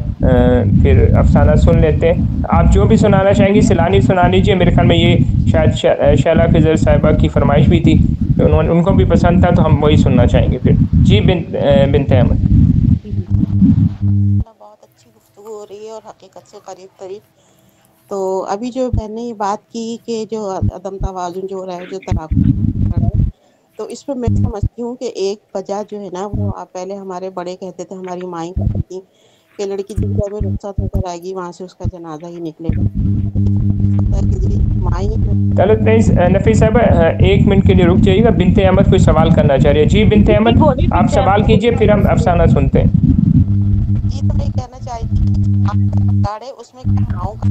پھر افسانہ سن لیتے ہیں. آپ جو بھی سنانا چاہیں گی سیلانی سنا لیجیے. میرے خیال میں یہ شاید شیلا خضر صاحبہ کی فرمائش بھی تھی, ان کو بھی پسند تھا, تو ہم وہی سننا چاہیں گے پھر. جی بنت احمد. بہت اچھی گفتگو ہو رہی ہے اور حقیقت سے قریب قریب. تو ابھی جو بہن نے یہ بات کی کہ جو عدم توازن جو ہو رہا ہے, جو تناقض ہے, تو اس پہ میں سمجھتی ہوں کہ ایک وجہ جو ہے نا, وہ پہلے ہمارے بڑے کہتے تھے, ہماری مائیں کہتی تھیں کہ لڑکی جس گھر میں رخصت ہو کر آئے گی وہاں سے اس کا جنازہ ہی نکلے گا. مائیں چلو نفیس صاحبہ 1 منٹ کے لیے رک جائیے گا. بنت احمد کوئی سوال کرنا چاہ رہی ہے. جی بنت احمد, بولے آپ بنت سوال احمد کیجئے, پھر ہم افسانہ سنتے ہیں. جی تو میں کہنا چاہتی ہوں کہ اس میں کیا ماؤں کا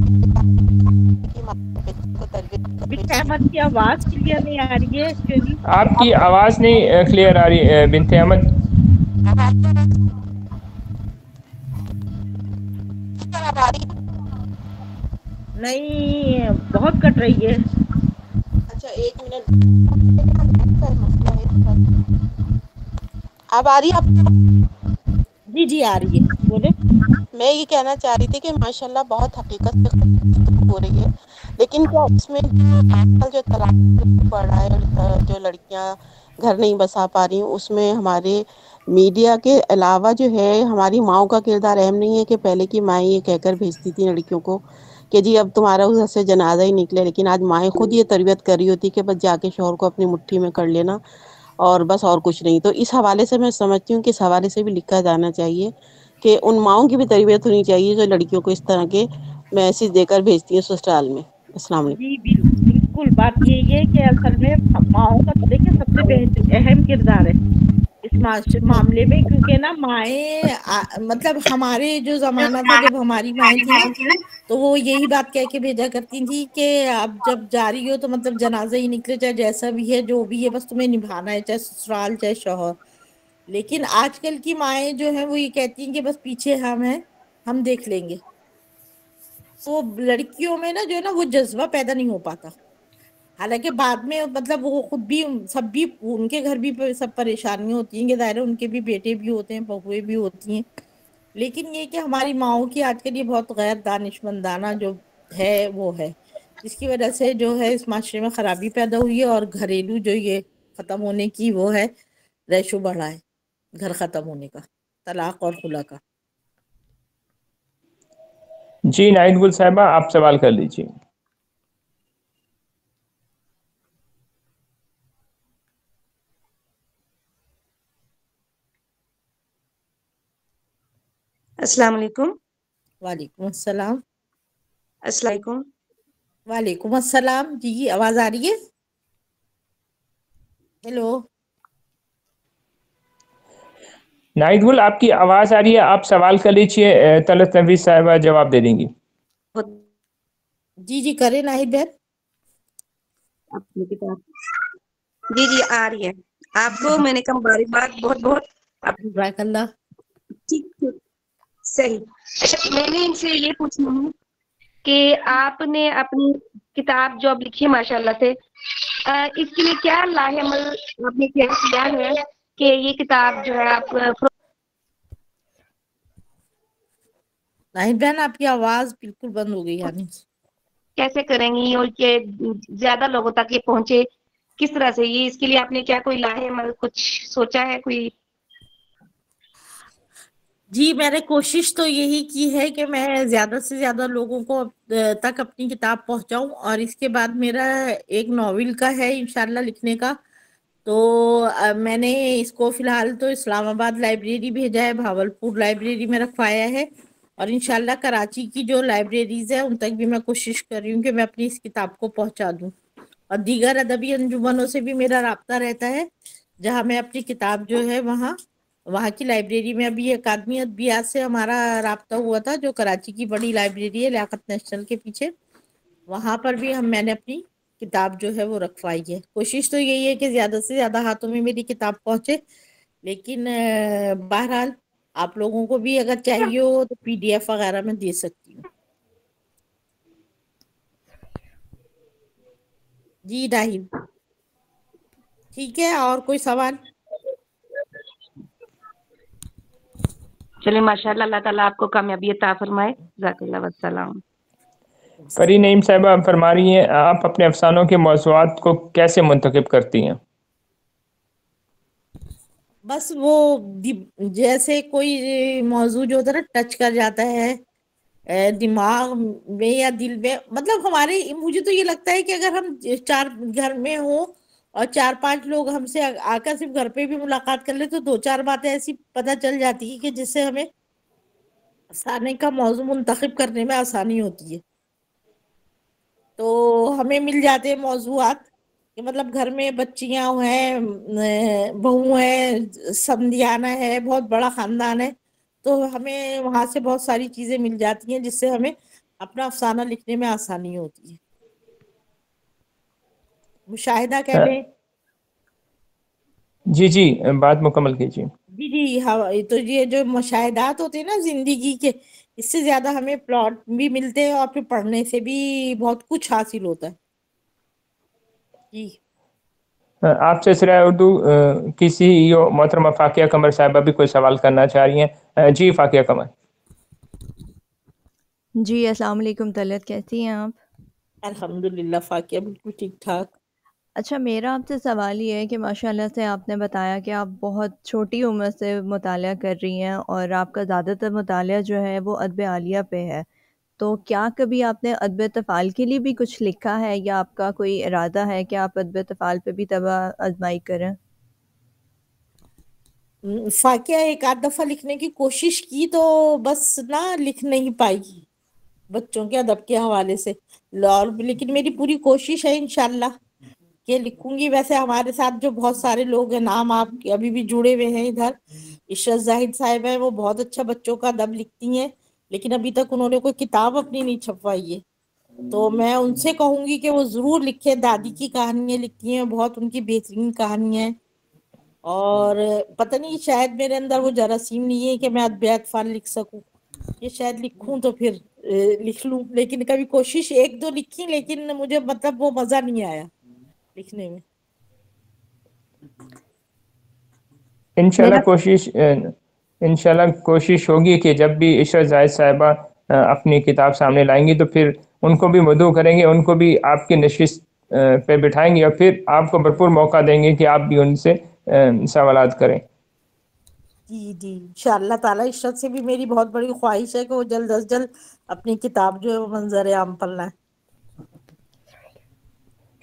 بنت احمد کی آواز کلیئر نہیں آ رہی ہے ایکچولی. آپ کی آواز نہیں کلیئر آ رہی بنت احمد. نہیں, بہت کٹ رہی ہے. اچھا 1 منٹ. اب آ رہی آپ. جی جی آ رہی ہے, بولے. میں یہ کہنا چاہ رہی تھی کہ ماشاءاللہ بہت حقیقت سے ہو رہی ہے, لیکن کیا اس میں جو طلاق بڑھ رہا ہے, جو لڑکیاں گھر نہیں بسا پا رہی ہوں, اس میں ہمارے میڈیا کے علاوہ جو ہے ہماری ماؤں کا کردار اہم نہیں ہے کہ پہلے کی مائیں یہ کہہ کر بھیجتی تھی لڑکیوں کو کہ جی اب تمہارا اس سے جنازہ ہی نکلے, لیکن آج مائیں خود یہ تربیت کر رہی ہوتی کہ بس جا کے شوہر کو اپنی مٹھی میں کر لینا اور بس, اور کچھ نہیں. تو اس حوالے سے میں سمجھتی ہوں کہ اس حوالے سے بھی لکھا جانا چاہیے کہ ان ماؤں کی بھی تربیت ہونی چاہیے جو لڑکیوں کو اس طرح کے میسج دے کر بھیجتی ہیں سسرال میں. السلام علیکم. جی بالکل, بات یہی ہے کہ اصل میں ماؤں کا دیکھیں سب سے اہم کردار ہے اس معاملے میں, کیونکہ نا مائیں مطلب ہمارے جو زمانہ تھا جب ہماری مائیں تھی نا, تو وہ یہی بات کہہ کے بھیجا کرتی تھی کہ اب جب جا رہی ہو تو مطلب جنازہ ہی نکلے, چاہے جیسا بھی ہے جو بھی ہے, بس تمہیں نبھانا ہے, چاہے سسرال چاہے شوہر. لیکن آج کل کی مائیں جو ہیں وہ یہ کہتی ہیں کہ بس پیچھے ہم ہیں, ہم دیکھ لیں گے. تو لڑکیوں میں نا جو ہے نا وہ جذبہ پیدا نہیں ہو پاتا. حالانکہ بعد میں مطلب وہ خود بھی سب بھی ان کے گھر بھی سب پریشانیاں ہوتی ہیں کہ ظاہر ان کے بھی بیٹے بھی ہوتے ہیں, بہویں بھی ہوتی ہیں, لیکن یہ کہ ہماری ماؤں کی آج کل یہ بہت غیر دانشمندانہ جو ہے وہ ہے, جس کی وجہ سے جو ہے اس معاشرے میں خرابی پیدا ہوئی ہے, اور گھریلو جو یہ ختم ہونے کی وہ ہے ریشو بڑھا ہے, گھر ختم ہونے کا, طلاق اور خلا کا. جی ناہید گل صاحبہ, آپ سوال کر لیجیے. السلام علیکم. وعلیکم السلام. السلام علیکم. وعلیکم السلام. جی آواز آ رہی ہے؟ ہیلو. ناہید گل, آپ کی آواز آ رہی ہے, آپ سوال کر لیجیے, طلعت نفیس صاحبہ جواب دے دیں گی. جی کریں ناہید بہن. اپنی کتاب جی آ رہی ہے. آپ کو میں نے کہا مبارکباد بہت بہت. جزاک اللہ. ٹھیک صحیح. اچھا میں نے ان سے یہ پوچھنا ہے کہ آپ نے اپنی کتاب جو اب لکھی ہے ماشاء اللہ سے, اس کے لیے کیا لاہ عمل آپ نے کیا ہے کہ یہ کتاب جو ہے آپ ناہید بہن آپ کی آواز بالکل بند ہو گئی یعنی. کیسے کریں گی اور کہ زیادہ لوگوں تک یہ پہنچے کس طرح سے, یہ اس کے لیے آپ نے کیا کوئی لاہ عمل کچھ سوچا ہے کوئی؟ جی میں نے کوشش تو یہی کی ہے کہ میں زیادہ سے زیادہ لوگوں کو تک اپنی کتاب پہنچاؤں, اور اس کے بعد میرا ایک ناول کا ہے انشاءاللہ لکھنے کا. تو میں نے اس کو فی الحال تو اسلام آباد لائبریری بھیجا ہے, بھاولپور لائبریری میں رکھوایا ہے, اور انشاءاللہ کراچی کی جو لائبریریز ہیں ان تک بھی میں کوشش کر رہی ہوں کہ میں اپنی اس کتاب کو پہنچا دوں. اور دیگر ادبی انجمنوں سے بھی میرا رابطہ رہتا ہے, جہاں میں اپنی کتاب جو ہے وہاں کی لائبریری میں ابھی اکادمی ادبیات سے ہمارا رابطہ ہوا تھا, جو کراچی کی بڑی لائبریری ہے لیاقت نیشنل کے پیچھے, وہاں پر بھی میں نے اپنی کتاب جو ہے وہ رکھوائی ہے. کوشش تو یہی ہے کہ زیادہ سے زیادہ ہاتھوں میں میری کتاب پہنچے, لیکن بہرحال آپ لوگوں کو بھی اگر چاہیے ہو تو PDF وغیرہ میں دے سکتی ہوں. جی راہیل ٹھیک ہے، اور کوئی سوال؟ چلے ماشاءاللہ، اللہ تعالیٰ آپ کو کامیابی عطا فرمائے. جزاک اللہ والسلام. پری نعیم صاحبہ فرما رہی ہیں آپ اپنے افسانوں کے موضوعات کو کیسے منتخب کرتی ہیں؟ بس وہ جیسے کوئی موضوع جو ہوتا ہے نا ٹچ کر جاتا ہے دماغ میں یا دل میں، مطلب مجھے تو یہ لگتا ہے کہ اگر ہم 4 گھر میں ہوں اور 4-5 لوگ ہم سے آ کر صرف گھر پہ بھی ملاقات کر لے تو 2-4 باتیں ایسی پتہ چل جاتی ہے کہ جس سے ہمیں افسانے کا موضوع منتخب کرنے میں آسانی ہوتی ہے. تو ہمیں مل جاتے ہیں موضوعات کہ مطلب گھر میں بچیاں ہیں، بہو ہیں، سمدھیانہ ہے، بہت بڑا خاندان ہے، تو ہمیں وہاں سے بہت ساری چیزیں مل جاتی ہیں جس سے ہمیں اپنا افسانہ لکھنے میں آسانی ہوتی ہے. مشاہدہ کہہ لیں. جی جی، بات مکمل کیجیے. جی ہاں، تو یہ جو مشاہدات ہوتے ہیں نا زندگی کے، اس سے زیادہ ہمیں پلاٹ بھی ملتے ہیں اور پھر پڑھنے سے بھی بہت کچھ حاصل ہوتا ہے. جی آپ سے سرائے اردو کی CEO محترمہ فاقیہ قمر صاحبہ بھی کوئی سوال کرنا چاہ رہی ہیں. جی فاقیہ قمر. جی السلام علیکم طلعت، کیسی ہیں آپ؟ الحمدللہ فاقیہ بالکل ٹھیک ٹھاک. اچھا، میرا آپ سے سوال یہ ہے کہ ماشاءاللہ سے آپ نے بتایا کہ آپ بہت چھوٹی عمر سے مطالعہ کر رہی ہیں اور آپ کا زیادہ تر مطالعہ جو ہے وہ ادب عالیہ پہ ہے، تو کیا کبھی آپ نے ادب طفال کے لیے بھی کچھ لکھا ہے یا آپ کا کوئی ارادہ ہے کہ آپ ادب طفال پہ بھی طبع آزمائی کریں؟ فاقیہ ایک آدھ دفعہ لکھنے کی کوشش کی تو بس نہ لکھ نہیں پائی بچوں کے ادب کے حوالے سے، لیکن میری پوری کوشش ہے انشاءاللہ کہ لکھوں گی. ویسے ہمارے ساتھ جو بہت سارے لوگ ہیں، نام آپ کے ابھی بھی جڑے ہوئے ہیں ادھر، عشرت زاہد صاحب ہیں، وہ بہت اچھا بچوں کا ادب لکھتی ہیں، لیکن ابھی تک انہوں نے کوئی کتاب اپنی نہیں چھپوائی ہے. تو میں ان سے کہوں گی کہ وہ ضرور لکھیں. دادی کی کہانیاں لکھتی ہیں بہت، ان کی بہترین کہانیاں ہیں، اور پتہ نہیں شاید میرے اندر وہ جراثیم نہیں ہے کہ میں ادب اطفال لکھ سکوں. یہ شاید لکھوں تو پھر لکھ لوں، لیکن کبھی کوشش 1-2 لکھی لیکن مجھے مطلب وہ مزہ نہیں آیا لکھنے میں. انشاءاللہ کوشش ہوگی کہ جب بھی عشرت زاہد صاحبہ اپنی کتاب سامنے لائیں گی تو پھر ان کو بھی مدعو کریں گے، ان کو بھی آپ کی نشست پہ بٹھائیں گے اور پھر آپ کو بھرپور موقع دیں گے کہ آپ بھی ان سے سوالات کریں. جی جی انشاءاللہ تعالی. عشرت سے بھی میری بہت بڑی خواہش ہے کہ وہ جلد از جلد اپنی کتاب جو ہے وہ منظر عام پر لائیں.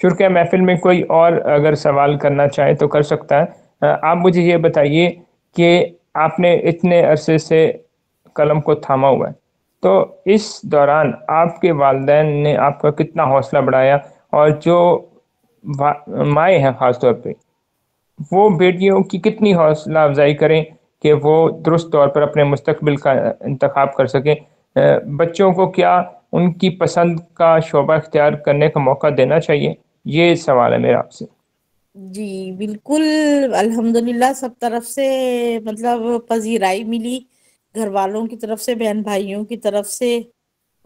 شرکۂ محفل میں کوئی اور اگر سوال کرنا چاہے تو کر سکتا ہے. آپ مجھے یہ بتائیے کہ آپ نے اتنے عرصے سے قلم کو تھاما ہوا ہے، تو اس دوران آپ کے والدین نے آپ کا کتنا حوصلہ بڑھایا، اور جو مائیں ہیں خاص طور پہ وہ بیٹیوں کی کتنی حوصلہ افزائی کریں کہ وہ درست طور پر اپنے مستقبل کا انتخاب کر سکیں. بچوں کو کیا ان کی پسند کا شعبہ اختیار کرنے کا موقع دینا چاہیے؟ یہ سوال ہے میرا آپ سے. جی بالکل، الحمدللہ سب طرف سے مطلب پذیرائی ملی، گھر والوں کی طرف سے، بہن بھائیوں کی طرف سے،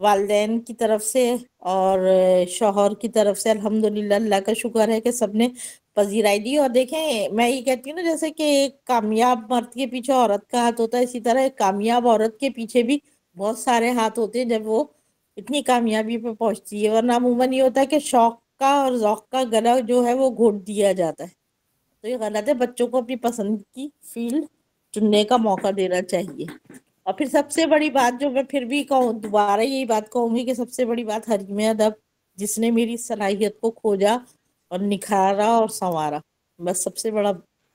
والدین کی طرف سے، اور شوہر کی طرف سے. الحمدللہ اللہ کا شکر ہے کہ سب نے پذیرائی دی. اور دیکھیں میں یہ کہتی ہوں نا، جیسے کہ ایک کامیاب مرد کے پیچھے عورت کا ہاتھ ہوتا ہے، اسی طرح ایک کامیاب عورت کے پیچھے بھی بہت سارے ہاتھ ہوتے ہیں جب وہ اتنی کامیابی پہ پہنچتی ہے. ورنہ عموماً یہ ہوتا ہے کہ شوق کا اور ذوق کا گلا جو ہے وہ گھونٹ دیا جاتا ہے. تو یہ غلط ہے، بچوں کو اپنی پسند کی فیلڈ چننے کا موقع دینا چاہیے. اور پھر سب سے بڑی بات جو میں پھر بھی کہوں، دوبارہ یہی بات کہوں گی کہ سب سے بڑی بات حریم ادب، جس نے میری صلاحیت کو کھوجا اور نکھارا اور سنوارا، بس سب سے بڑا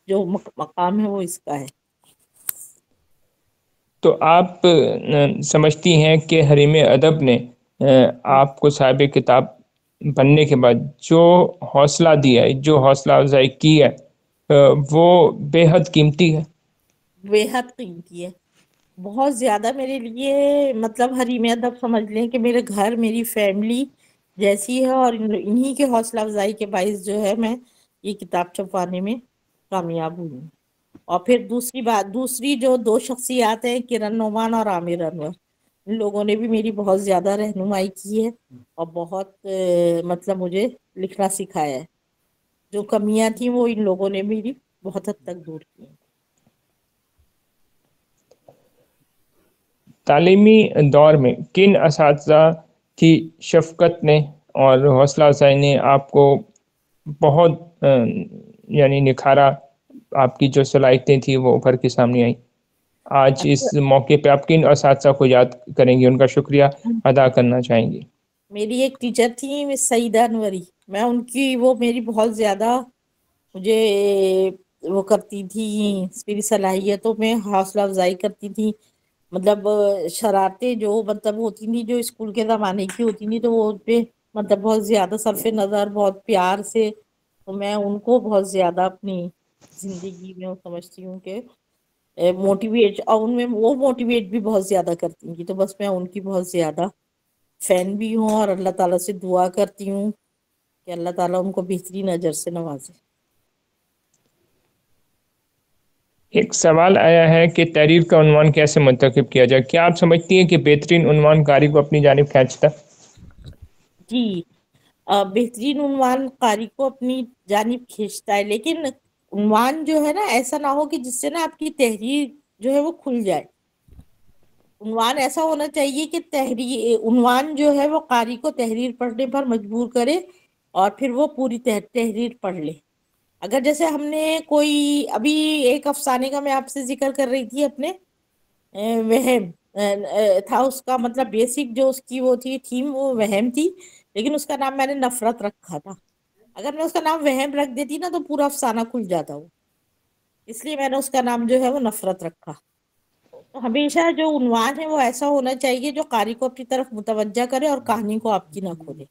جو مقام ہے وہ اس کا ہے. تو آپ سمجھتی ہیں کہ حریم ادب نے آپ کو صاحب کتاب بننے کے بعد جو حوصلہ دیا ہے، جو حوصلہ افزائی کی ہے، وہ بے حد قیمتی ہے؟ بے حد قیمتی ہے، بہت زیادہ میرے لیے. مطلب حریم ادب سمجھ لیں کہ میرے گھر میری فیملی جیسی ہے، اور انہی کے حوصلہ افزائی کے باعث جو ہے میں یہ کتاب چھپوانے میں کامیاب ہوئی. اور پھر دوسری جو 2 شخصیات ہیں، کرن نعمان اور عامر انور، ان لوگوں نے بھی میری بہت زیادہ رہنمائی کی ہے اور بہت مطلب مجھے لکھنا سکھایا ہے. جو کمیاں تھیں وہ ان لوگوں نے میری بہت حد تک دور کی ہیں. تعلیمی دور میں کن اساتذہ کی شفقت نے اور حوصلہ افزائی نے آپ کو بہت یعنی نکھارا، آپ کی جو صلاحیتیں تھیں وہ ابھر کے سامنے آئیں؟ آج اس موقع پہ آپ کن اساتذہ کو یاد کریں گے، ان کا شکریہ ادا کرنا چاہیں گے؟ میری ایک ٹیچر تھی مس سعیدہ انوری، میں ان کی وہ میری بہت زیادہ مجھے وہ کرتی تھی، میری صلاحیتوں میں حوصلہ افزائی کرتی تھی. مطلب شرارتیں جو مطلب ہوتی تھیں جو اسکول کے زمانے کی ہوتی تھیں تو وہ پہ مطلب بہت زیادہ صرف نظر بہت پیار سے، تو میں ان کو بہت زیادہ اپنی زندگی میں سمجھتی ہوں کہ موٹیویٹ، اور ان میں وہ موٹیویٹ بھی بہت زیادہ کرتی ہیں. تو بس میں ان کی بہت زیادہ فین بھی ہوں اور اللہ تعالیٰ سے دعا کرتی ہوں کہ اللہ تعالیٰ ان کو بہترین اجر سے نوازے. ایک سوال آیا ہے کہ تحریر کا عنوان کیسے منتخب کیا جائے؟ کیا آپ سمجھتی ہیں کہ بہترین عنوان قاری کو اپنی جانب کھینچتا؟ جی، بہترین عنوان قاری کو اپنی جانب کھینچتا ہے، لیکن عنوان جو ہے نا ایسا نہ ہو کہ جس سے نا آپ کی تحریر جو ہے وہ کھل جائے. عنوان ایسا ہونا چاہیے کہ عنوان جو ہے وہ قاری کو تحریر پڑھنے پر مجبور کرے اور پھر وہ پوری تحریر پڑھ لے. اگر جیسے ہم نے کوئی ابھی ایک افسانے کا میں آپ سے ذکر کر رہی تھی، اپنے وہم تھا، اس کا مطلب بیسک جو اس کی وہ تھی تھیم وہ وہم تھی، لیکن اس کا نام میں نے نفرت رکھا تھا. اگر میں اس کا نام وہم رکھ دیتی نا تو پورا افسانہ کھل جاتا وہ، اس لیے میں نے اس کا نام جو ہے وہ نفرت رکھا. تو ہمیشہ جو عنوان ہے وہ ایسا ہونا چاہیے جو قاری کو اپنی طرف متوجہ کرے اور کہانی کو آپ کی نہ کھولے.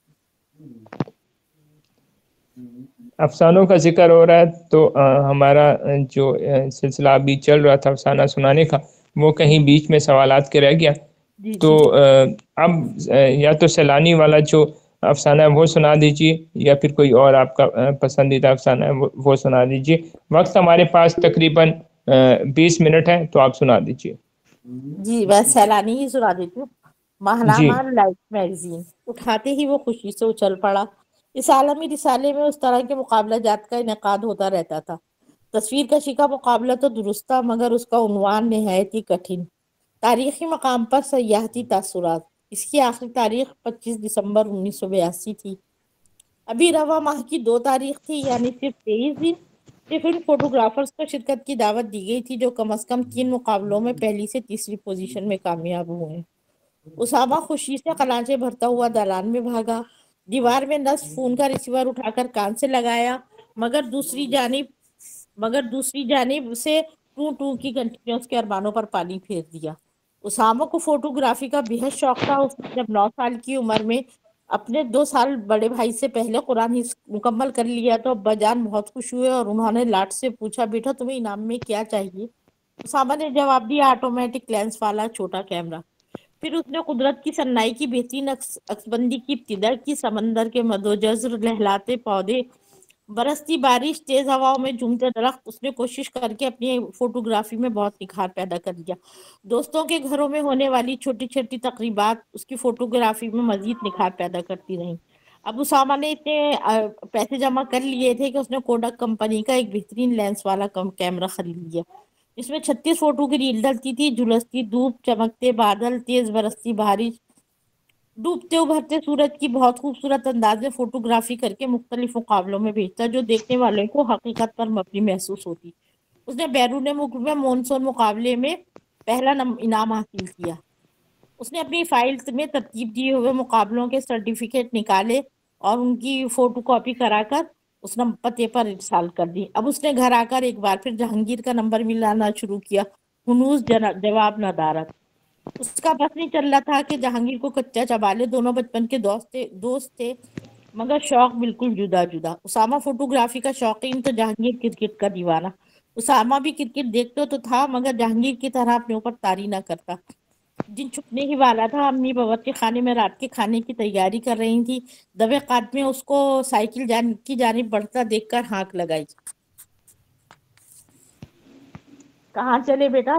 افسانوں کا ذکر ہو رہا ہے تو ہمارا جو سلسلہ ابھی چل رہا تھا افسانہ سنانے کا، وہ کہیں بیچ میں سوالات کے رہ گیا. جی تو جی اب یا تو سیلانی والا جو افسانہ ہے وہ سنا دیجیے، یا پھر کوئی اور آپ کا پسندیدہ افسانہ ہے وہ سنا دیجیے. وقت ہمارے پاس تقریباً 20 منٹ ہے، تو آپ سنا دیجیے. جی میں سیلانی ہی سنا دیتی ہوں. جی ماہنامہ لائف میگزین اٹھاتے ہی وہ خوشی سے اچھل پڑا. اس عالمی رسالے میں اس طرح کے مقابلہ جات کا انعقاد ہوتا رہتا تھا. تصویر کشی کا مقابلہ تو درست تھا، مگر اس کا عنوان نہایت ہی کٹھن. تاریخی مقام پر سیاحتی تاثرات. اس کی آخری تاریخ 25 دسمبر 1982 تھی. ابھی رواں ماہ کی 2 تاریخ تھی، یعنی صرف 23 دن صرف ان فوٹوگرافرز کو شرکت کی دعوت دی گئی تھی جو کم از کم 3 مقابلوں میں پہلی سے تیسری پوزیشن میں کامیاب ہوئے. اسامہ خوشی سے قلانچیں بھرتا ہوا دالان میں بھاگا، دیوار میں نصب فون کا ریسیور اٹھا کر کان سے لگایا، مگر دوسری جانب سے ٹو ٹو کی گھنٹیوں اس کے ارمانوں پر پانی پھیر دیا. اسامہ کو فوٹوگرافی کا بےحد شوق تھا. اس نے جب 9 سال کی عمر میں اپنے 2 سال بڑے بھائی سے پہلے قرآن مکمل کر لیا تو ابا جان بہت خوش ہوئے اور انہوں نے لاٹ سے پوچھا، بیٹا تمہیں انعام میں کیا چاہیے؟ اسامہ نے جواب دیا، آٹومیٹک لینس والا چھوٹا کیمرہ. پھر اس نے قدرت کی صنائی کی بہترین عکسبندی کی ابتدا کی. سمندر کے مد و جزر، لہلاتے پودے، برستی بارش، تیز ہواؤں میں جھومتے درخت. اس نے کوشش کر کے اپنی فوٹوگرافی میں بہت نکھار پیدا کر دیا. دوستوں کے گھروں میں ہونے والی چھوٹی چھوٹی تقریبات اس کی فوٹوگرافی میں مزید نکھار پیدا کرتی رہیں. اب اسامہ نے اتنے پیسے جمع کر لیے تھے کہ اس نے کوڈک کمپنی کا ایک بہترین لینس والا کیمرہ خرید لیا. اس میں 36 فوٹو کی ریل ڈلتی تھی. جھلستی دھوپ، چمکتے بادل، تیز برستی بارش، ڈوبتے ابھرتے سورج کی بہت خوبصورت انداز میں فوٹوگرافی کر کے مختلف مقابلوں میں بھیجتا جو دیکھنے والوں کو حقیقت پر مبنی محسوس ہوتی. اس نے بیرون ملک میں مونسون مقابلے میں پہلا انعام حاصل کیا. اس نے اپنی فائلز میں ترتیب دیے ہوئے مقابلوں کے سرٹیفکیٹ نکالے اور ان کی فوٹو کاپی کرا کر اس نے پتے پر ارسال کر دی. اب اس نے گھر آ کر ایک بار پھر جہانگیر کا نمبر ملانا شروع کیا. ہنوز جواب ندارت. اس کا بس نہیں چل رہا تھا کہ جہانگیر کو کچا چبالے. دونوں بچپن کے دوست تھے مگر شوق بالکل جدا جدا. اسامہ فوٹوگرافی کا شوقین تو جہانگیر کرکٹ کا دیوانہ. اسامہ بھی کرکٹ دیکھتے تو تھا مگر جہانگیر کی طرح اپنے اوپر طاری نہ کرتا. دن چھپنے ہی والا تھا. امی باورچی خانے میں رات کے کھانے کی تیاری کر رہی تھی. دبے قد میں اس کو سائیکل کی جانب بڑھتا دیکھ کر ہانک لگائی. کہاں چلے بیٹا؟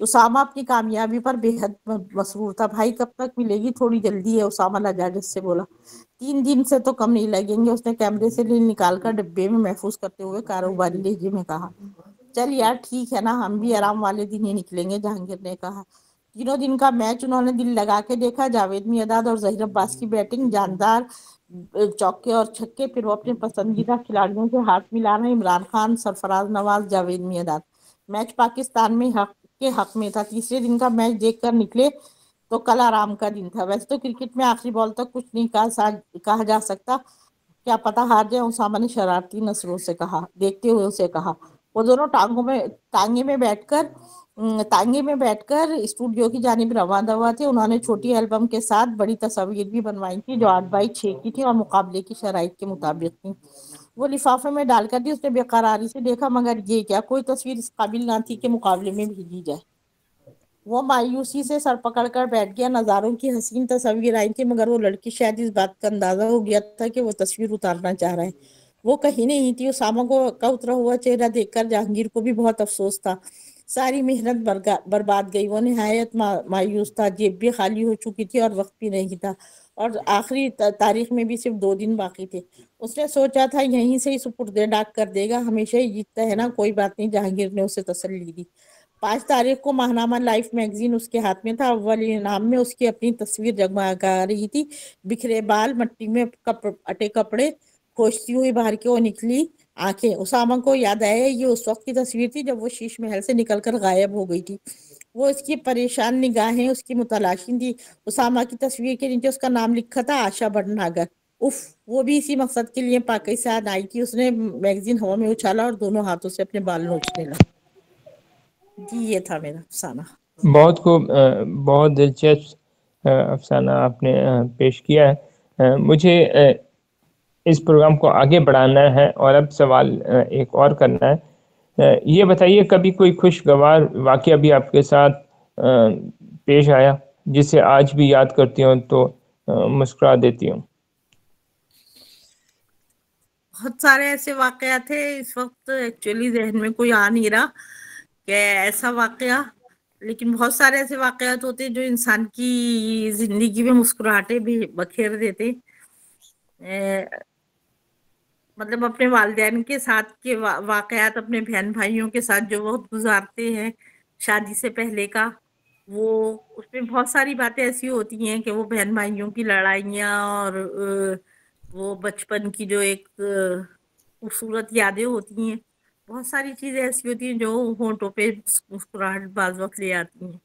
اسامہ اپنی کامیابی پر بے حد مسرور تھا. بھائی کب تک ملے گی؟ تھوڑی جلدی ہے، اسامہ لجاجت سے بولا. 3 دن سے تو کم نہیں لگیں گے، اس نے کیمرے سے نکال کر ڈبے میں محفوظ کرتے ہوئے کاروباری لہجے میں کہا. چل یار ٹھیک ہے نا، ہم بھی آرام والے دن ہی نکلیں گے، جہانگیر نے کہا. 3 دن کا میچ انہوں نے دل لگا کے دیکھا. جاوید میرداد اور ظہیر عباس کی بیٹنگ، جاندار چوکے اور چھکے. پھر وہ اپنے پسندیدہ کھلاڑیوں سے ہاتھ ملانا. عمران خان، سرفراز نواز، جاوید میرداد. میچ پاکستان میں حق میں تھا. تیسرے دن کا میچ دیکھ کر نکلے تو کل آرام کا دن تھا. ویسے تو کرکٹ میں آخری بال تک کچھ نہیں کہا جا سکتا، کیا پتا ہار جائے، اسامہ نے شرارتی نظروں سے کہا، دیکھتے ہوئے اسے کہا. وہ دونوں تانگے میں بیٹھ کر اسٹوڈیو کی جانب روانہ ہوا تھے. انہوں نے چھوٹی البم کے ساتھ بڑی تصاویر بھی بنوائی تھی جو 8x6 کی تھی اور مقابلے کی شرائط کے مطابق تھی. وہ لفافے میں ڈال کر دی. اس نے بے قراری سے دیکھا، مگر یہ کیا، کوئی تصویر اس قابل نہ تھی کہ مقابلے میں بھیجی جائے. وہ مایوسی سے سر پکڑ کر بیٹھ گیا. نظاروں کی حسین تصویر آئی تھی، مگر وہ لڑکی شاید اس بات کا اندازہ ہو گیا تھا کہ وہ تصویر اتارنا چاہ رہا ہے. وہ کہیں نہیں تھی. اسامہ کا اترا ہوا چہرہ دیکھ کر جہانگیر کو بھی بہت افسوس تھا. ساری محنت برباد گئی. وہ نہایت مایوس تھا. جیب بھی خالی ہو چکی تھی اور وقت بھی نہیں تھا، اور آخری تاریخ میں بھی صرف 2 دن باقی تھے. اس نے سوچا تھا یہیں سے ہی سپرد ڈاک کر دے گا، ہمیشہ ہی جیتتا ہے نا. کوئی بات نہیں، جہانگیر نے اسے تسلی دی. 5 تاریخ کو ماہنامہ لائف میگزین اس کے ہاتھ میں تھا. اول انعام میں اس کی اپنی تصویر جگمگا رہی تھی. بکھرے بال، مٹی میں اٹے کپڑے کھوجتی ہوئی باہر کی اور نکلی آنکھیں. اسامہ کو یاد آیا یہ اس وقت کی تصویر تھی جب وہ شیش محل سے نکل کر غائب ہو گئی تھی. وہ اس کی پریشان نگاہیں اس کی متلاشی تھی. اسامہ کی تصویر کے نیچے اس کا نام لکھا تھا، آشا بھٹناگر. وہ بھی اسی مقصد کے لیے پاکستان آئی تھی. اس نے میگزین ہوا میں اچھالا اور دونوں ہاتھوں سے اپنے بال نوچنے لگا. جی یہ تھا میرا افسانہ. بہت خوب، بہت دلچسپ افسانہ آپ نے پیش کیا ہے. مجھے اس پروگرام کو آگے بڑھانا ہے اور اب سوال ایک اور کرنا ہے. یہ بتائیے کبھی کوئی خوشگوار واقعہ بھی آپ کے ساتھ پیش آیا جسے آج بھی یاد کرتی ہوں تو مسکرا دیتی ہوں؟ بہت سارے ایسے واقعات تھے، اس وقت ایکچولی ذہن میں کوئی آ نہیں رہا کہ ایسا واقعہ، لیکن بہت سارے ایسے واقعات ہوتے جو انسان کی زندگی میں مسکراہٹیں بھی بکھیر دیتے. مطلب اپنے والدین کے ساتھ کے واقعات، اپنے بہن بھائیوں کے ساتھ جو وقت گزارتے ہیں شادی سے پہلے کا، وہ اس میں بہت ساری باتیں ایسی ہوتی ہیں کہ وہ بہن بھائیوں کی لڑائیاں اور وہ بچپن کی جو ایک خوبصورت یادیں ہوتی ہیں. بہت ساری چیزیں ایسی ہوتی ہیں جو ہونٹوں پہ مسکراہٹ بعض وقت لے آتی ہیں.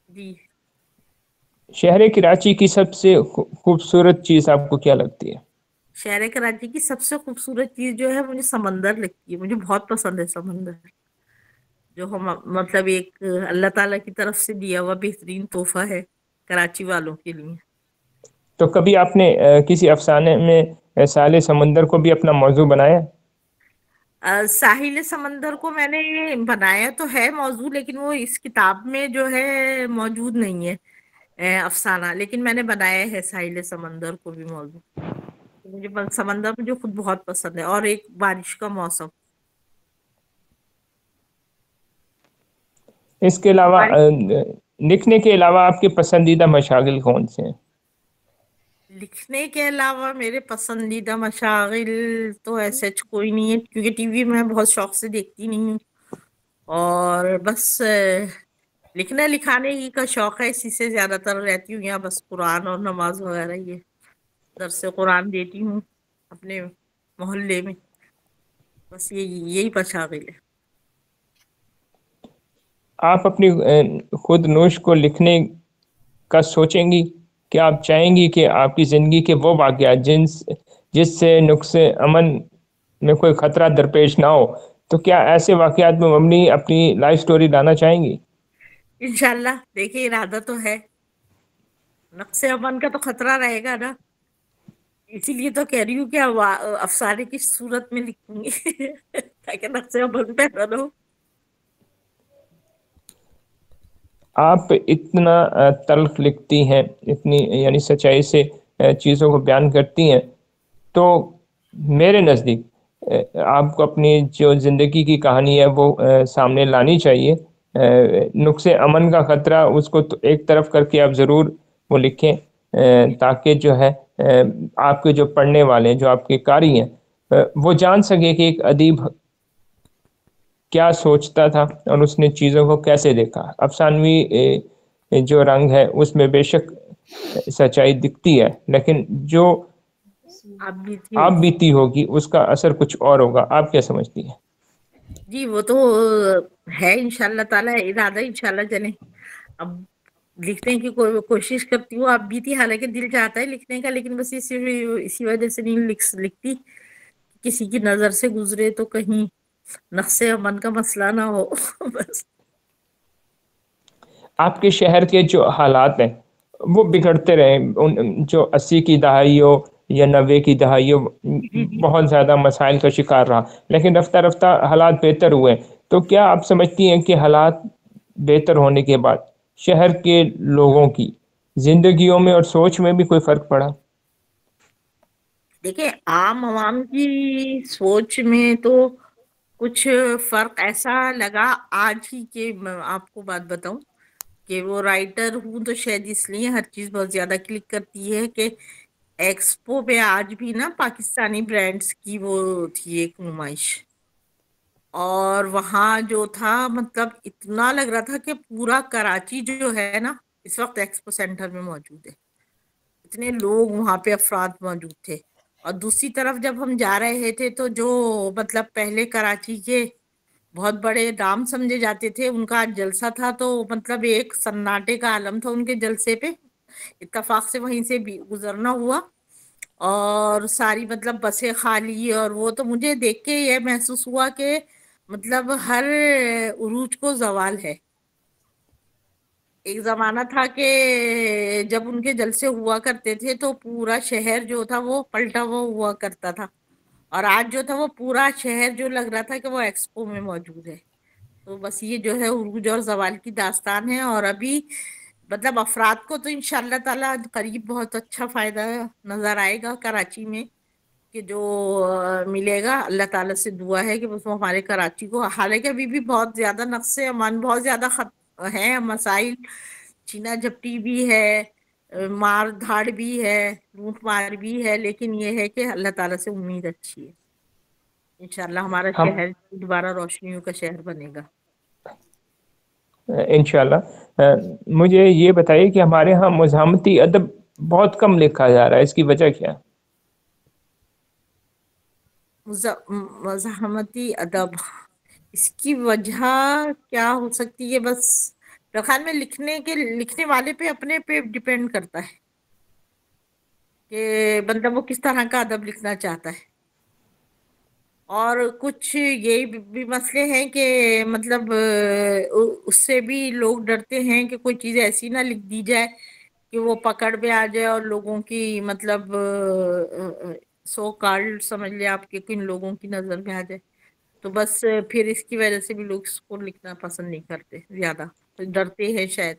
جی. شہر کراچی کی سب سے خوبصورت چیز آپ کو کیا لگتی ہے؟ شہر کراچی کی سب سے خوبصورت چیز جو ہے مجھے سمندر لگتی ہے. مجھے بہت پسند ہے سمندر، جو ہم مطلب ایک اللہ تعالیٰ کی طرف سے دیا ہوا بہترین تحفہ ہے کراچی والوں کے لیے. تو کبھی آپ نے کسی افسانے میں ساحل سمندر کو بھی اپنا موضوع بنایا؟ ساحل سمندر کو میں نے بنایا تو ہے موضوع، لیکن وہ اس کتاب میں جو ہے موجود نہیں ہے افسانہ، لیکن میں نے بنایا ہے ساحل سمندر کو بھی موضوع. مجھے سمندر مجھے خود بہت پسند ہے، اور ایک بارش کا موسم. اس کے علاوہ لکھنے کے علاوہ آپ کے پسندیدہ مشاغل کون سے ہیں؟ لکھنے کے علاوہ میرے پسندیدہ مشاغل تو ایسے کوئی نہیں ہے، کیونکہ ٹی وی میں بہت شوق سے دیکھتی نہیں ہوں، اور بس لکھنے لکھانے ہی کا شوق ہے، اسی سے زیادہ تر رہتی ہوں. یا بس قرآن اور نماز وغیرہ یہ درس قرآن دیتی ہوں اپنے محلے میں. بس یہی مشاغل ہے. آپ اپنی خود نوش کو لکھنے کا سوچیں گی؟ کیا آپ چاہیں گی کہ آپ کی زندگی کے وہ واقعات جس سے نقص امن میں کوئی خطرہ درپیش نہ ہو، تو کیا ایسے واقعات میں مبنی اپنی لائف سٹوری لانا چاہیں گی؟ انشاءاللہ. دیکھیے ارادہ تو ہے، نقص امن کا تو خطرہ رہے گا نا، اسی لیے تو کہہ رہی ہوں کہ افسانے کی صورت میں لکھوں گی تاکہ نقص امن پیدا نہ ہو. آپ اتنا تلخ لکھتی ہیں، اتنی یعنی سچائی سے چیزوں کو بیان کرتی ہیں، تو میرے نزدیک آپ کو اپنی جو زندگی کی کہانی ہے وہ سامنے لانی چاہیے. نقص امن کا خطرہ اس کو ایک طرف کر کے آپ ضرور وہ لکھیں تاکہ جو ہے آپ کے جو پڑھنے والے ہیں، جو آپ کے قاری ہیں، وہ جان سکے کہ ایک ادیب کیا سوچتا تھا اور اس نے چیزوں کو کیسے دیکھا. افسانوی جو رنگ ہے اس میں بے شک سچائی دکھتی ہے، لیکن جو آپ بیتی ہوگی اس کا اثر کچھ اور ہوگا. آپ کیا سمجھتی ہیں؟ جی وہ تو ہے انشاءاللہ تعالی ارادہ، انشاءاللہ چلیں. اب لکھنے کی کوشش کرتی ہوں، اب بھی تھی، حالانکہ دل چاہتا ہے لکھنے کا، لیکن بس اسی وجہ سے نہیں لکھتی. کسی کی نظر سے گزرے تو کہیں نقص امن کا مسئلہ نہ ہو. بس آپ کے شہر کے جو حالات ہیں وہ بگڑتے رہے، جو 80 کی دہائیوں یا 90 کی دہائیوں بہت زیادہ مسائل کا شکار رہا، لیکن رفتہ رفتہ حالات بہتر ہوئے. تو کیا آپ سمجھتی ہیں کہ حالات بہتر ہونے کے بعد شہر کے لوگوں کی زندگیوں میں اور سوچ میں بھی کوئی فرق پڑا؟ دیکھیں، عام عوام کی سوچ میں تو کچھ فرق ایسا لگا آج ہی کہ میں آپ کو بات بتاؤں کہ وہ رائٹر ہوں تو شاید اس لیے ہر چیز بہت زیادہ کلک کرتی ہے کہ ایکسپو پہ آج بھی نا پاکستانی برانڈز کی وہ تھی ایک نمائش، اور وہاں جو تھا مطلب اتنا لگ رہا تھا کہ پورا کراچی جو ہے نا اس وقت ایکسپو سینٹر میں موجود ہے. اتنے لوگ وہاں پہ افراد موجود تھے. اور دوسری طرف جب ہم جا رہے تھے تو جو مطلب پہلے کراچی کے بہت بڑے نام سمجھے جاتے تھے ان کا جلسہ تھا، تو مطلب ایک سناٹے کا عالم تھا ان کے جلسے پہ. اتفاق سے وہیں سے بھی گزرنا ہوا اور ساری مطلب بسیں خالی، اور وہ تو مجھے دیکھ کے یہ محسوس ہوا کہ مطلب ہر عروج کو زوال ہے. ایک زمانہ تھا کہ جب ان کے جلسے ہوا کرتے تھے تو پورا شہر جو تھا وہ پلٹا ہوا کرتا تھا، اور آج جو تھا وہ پورا شہر جو لگ رہا تھا کہ وہ ایکسپو میں موجود ہے. تو بس یہ جو ہے عروج اور زوال کی داستان ہے، اور ابھی مطلب افراد کو تو انشاءاللہ تعالی قریب بہت اچھا فائدہ نظر آئے گا کراچی میں، کہ جو ملے گا. اللہ تعالیٰ سے دعا ہے کہ بس وہ ہمارے کراچی کو، حالانکہ ابھی بھی بہت زیادہ نقص امان بہت زیادہ ہے، مسائل چینا جھپٹی بھی ہے، مار دھاڑ بھی ہے، لوٹ مار بھی ہے، لیکن یہ ہے کہ اللہ تعالیٰ سے امید اچھی ہے. انشاءاللہ ہمارا ہم شہر دوبارہ روشنیوں کا شہر بنے گا انشاءاللہ. مجھے یہ بتائیے کہ ہمارے ہاں مزاحمتی ادب بہت کم لکھا جا رہا ہے، اس کی وجہ کیا ہے؟ مزاحمتی ادب، اس کی وجہ کیا ہو سکتی ہے؟ بس خیال میں لکھنے والے پہ اپنے پہ ڈیپینڈ کرتا ہے کہ بندہ وہ کس طرح کا ادب لکھنا چاہتا ہے. اور کچھ یہی بھی مسئلے ہیں کہ مطلب اس سے بھی لوگ ڈرتے ہیں کہ کوئی چیز ایسی نہ لکھ دی جائے کہ وہ پکڑ میں آ جائے اور لوگوں کی مطلب سو کالڈ سمجھ لیں آپ کے کن لوگوں کی نظر میں آ جائے. تو بس پھر اس کی وجہ سے بھی لوگ اس کو لکھنا پسند نہیں کرتے، زیادہ ڈرتے ہیں شاید.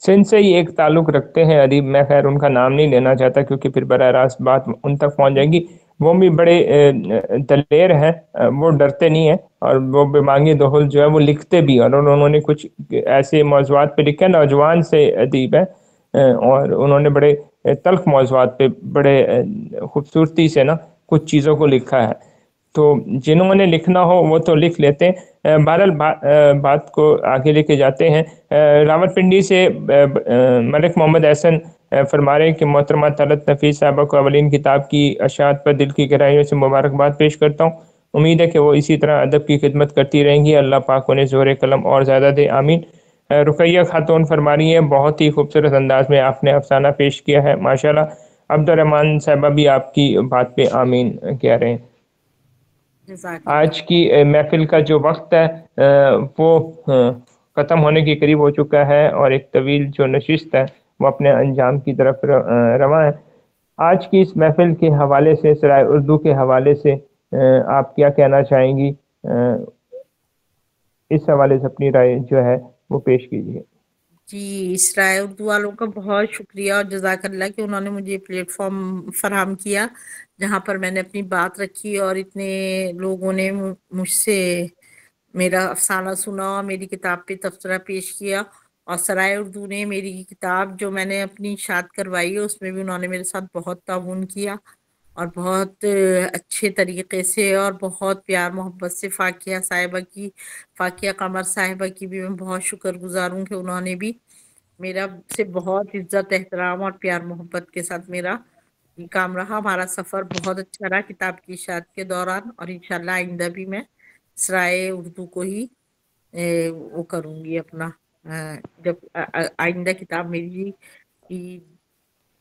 سندھ سے ہی ایک تعلق رکھتے ہیں ادیب، میں خیر ان کا نام نہیں لینا چاہتا کیونکہ پھر براہ راست بات ان تک پہنچ جائے گی. وہ بھی بڑے دلیر ہیں، وہ ڈرتے نہیں ہیں، اور وہ بمانگی دہل جو ہے وہ لکھتے بھی ہیں، اور انہوں نے کچھ ایسے موضوعات پہ لکھے. نوجوان سے ادیب ہے اور انہوں نے بڑے تلخ موضوعات پہ بڑے خوبصورتی سے نا کچھ چیزوں کو لکھا ہے. تو جنہوں نے لکھنا ہو وہ تو لکھ لیتے ہیں. بہرحال بات کو آگے لے کے جاتے ہیں. راولپنڈی سے ملک محمد احسن فرما رہے ہیں کہ محترمہ طلعت نفیس صاحبہ کو اولین کتاب کی اشاعت پر دل کی گہرائیوں سے مبارکباد پیش کرتا ہوں. امید ہے کہ وہ اسی طرح ادب کی خدمت کرتی رہیں گی. اللہ پاک انہیں زور قلم اور زیادہ دے، آمین. رقیہ خاتون فرما رہی ہیں بہت ہی خوبصورت انداز میں آپ نے افسانہ پیش کیا ہے، ماشاءاللہ. عبدالرحمن صاحبہ بھی آپ کی بات پہ آمین کہہ رہے ہیں. جزاک اللہ. آج کی محفل کا جو وقت ہے وہ ختم ہونے کے قریب ہو چکا ہے، اور ایک طویل جو نشست ہے وہ اپنے انجام کی طرف رواں ہے. آج کی اس محفل کے حوالے سے، سرائے اردو کے حوالے سے آپ کیا کہنا چاہیں گی؟ اس حوالے سے اپنی رائے جو ہے وہ پیش کیجیے. جی اسرائے اردو والوں کا بہت شکریہ اور جزاک اللہ کہ انہوں نے مجھے پلیٹ فارم فراہم کیا جہاں پر میں نے اپنی بات رکھی اور اتنے لوگوں نے مجھ سے میرا افسانہ سنا اور میری کتاب پہ تبصرہ پیش کیا، اور سرائے اردو نے میری کتاب جو میں نے اپنی اشاعت کروائی ہے اس میں بھی انہوں نے میرے ساتھ بہت تعاون کیا اور بہت اچھے طریقے سے اور بہت پیار محبت سے فاقیہ صاحبہ کی، فاقیہ قمر صاحبہ کی بھی میں بہت شکر گزار ہوں کہ انہوں نے بھی میرا سے بہت عزت احترام اور پیار محبت کے ساتھ میرا یہ کام رہا۔ ہمارا سفر بہت اچھا رہا کتاب کی اشاعت کے دوران، اور انشاءاللہ آئندہ بھی میں سرائے اردو کو ہی وہ کروں گی اپنا، جب آئندہ کتاب میری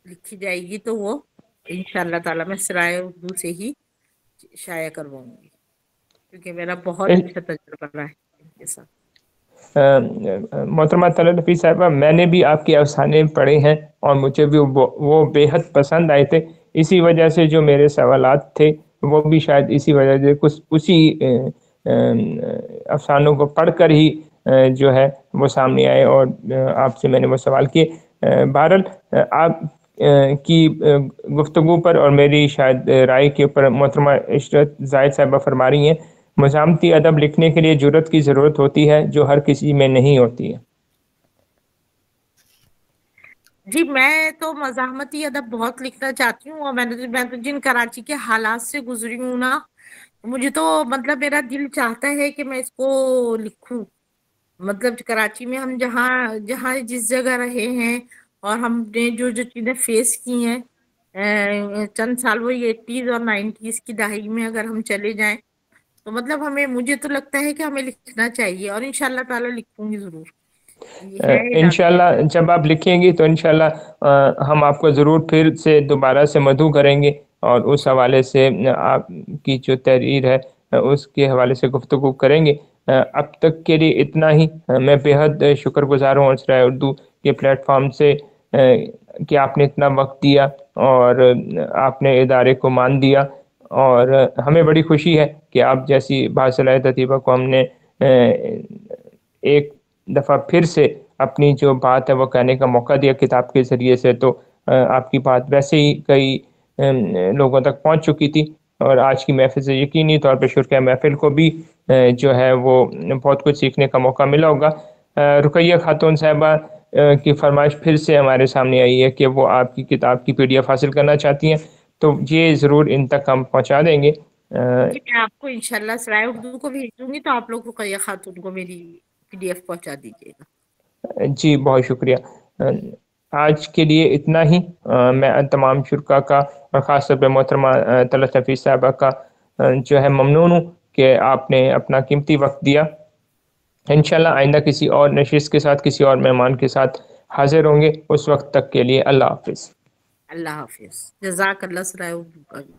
لکھی جائے گی تو وہ انشاءاللہ تعالی میں سرائے اردو سے ہی شائع کرواؤں گی، کیونکہ میرا بہت اچھا تجربہ رہا ہے ان کے ساتھ۔ محترمہ طلعت نفیس صاحبہ، میں نے بھی آپ کے افسانے پڑھے ہیں اور مجھے بھی وہ بے حد پسند آئے تھے، اسی وجہ سے جو میرے سوالات تھے وہ بھی شاید اسی وجہ سے کچھ اسی افسانوں کو پڑھ کر ہی جو ہے وہ سامنے آئے اور آپ سے میں نے وہ سوال کیے۔ بہرحال آپ کی گفتگو پر اور میری شاید رائے کے اوپر محترمہ عشرت زاہد صاحبہ فرما رہی ہیں مزاحمتی ادب لکھنے کے لیے جرت کی ضرورت ہوتی ہے جو ہر کسی میں نہیں ہوتی ہے۔ جی میں تو مزاحمتی ادب بہت لکھنا چاہتی ہوں، اور میں تو جن کراچی کے حالات سے گزری ہوں نا، مجھے تو مطلب میرا دل چاہتا ہے کہ میں اس کو لکھوں۔ مطلب کراچی میں ہم جہاں جس جگہ رہے ہیں اور ہم نے جو چیزیں فیس کی ہیں چند سال وہی 80s اور 90s کی دہائی میں اگر ہم چلے جائیں تو مطلب مجھے تو لگتا ہے کہ ہمیں لکھنا چاہیے، اور انشاءاللہ تعالی لکھوں گی ضرور، یہ ہے ارادہ۔ انشاءاللہ جب آپ لکھیں گی تو انشاءاللہ ہم آپ کو ضرور پھر سے دوبارہ سے مدعو کریں گے اور اس حوالے سے آپ کی جو تحریر ہے اس کے حوالے سے گفتگو کریں گے۔ اب تک کے لیے اتنا ہی۔ میں بے حد شکر گزار ہوں اسرائے اردو کے پلیٹ فارم سے کہ آپ نے اتنا وقت دیا اور آپ نے ادارے کو مان دیا، اور ہمیں بڑی خوشی ہے کہ آپ جیسی باصلاحیت ادیبہ کو ہم نے ایک دفعہ پھر سے اپنی جو بات ہے وہ کہنے کا موقع دیا کتاب کے ذریعے سے۔ تو آپ کی بات ویسے ہی کئی لوگوں تک پہنچ چکی تھی، اور آج کی محفل سے یقینی طور پہ شرکۂ محفل کو بھی جو ہے وہ بہت کچھ سیکھنے کا موقع ملا ہوگا۔ رقیہ خاتون صاحبہ کی فرمائش پھر سے ہمارے سامنے آئی ہے کہ وہ آپ کی کتاب کی PDF حاصل کرنا چاہتی ہیں، تو یہ ضرور ان تک ہم پہنچا دیں گے۔ جی میں آپ کو انشاءاللہ سرائے اردو کو بھیج دوں گی تو آپ لوگ رقیہ خاتون کو میری PDF پہنچا دیجیے گا۔ جی بہت شکریہ۔ آج کے لیے اتنا ہی۔ میں تمام شرکا کا اور خاص طور پہ محترمہ طلعت نفیس صاحبہ کا جو ہے ممنون ہوں کہ آپ نے اپنا قیمتی وقت دیا۔ انشاءاللہ آئندہ کسی اور نشست کے ساتھ کسی اور مہمان کے ساتھ حاضر ہوں گے۔ اس وقت تک کے لیے اللہ حافظ۔ اللہ حافظ، جزاک اللہ سرائے اردو کا بھی۔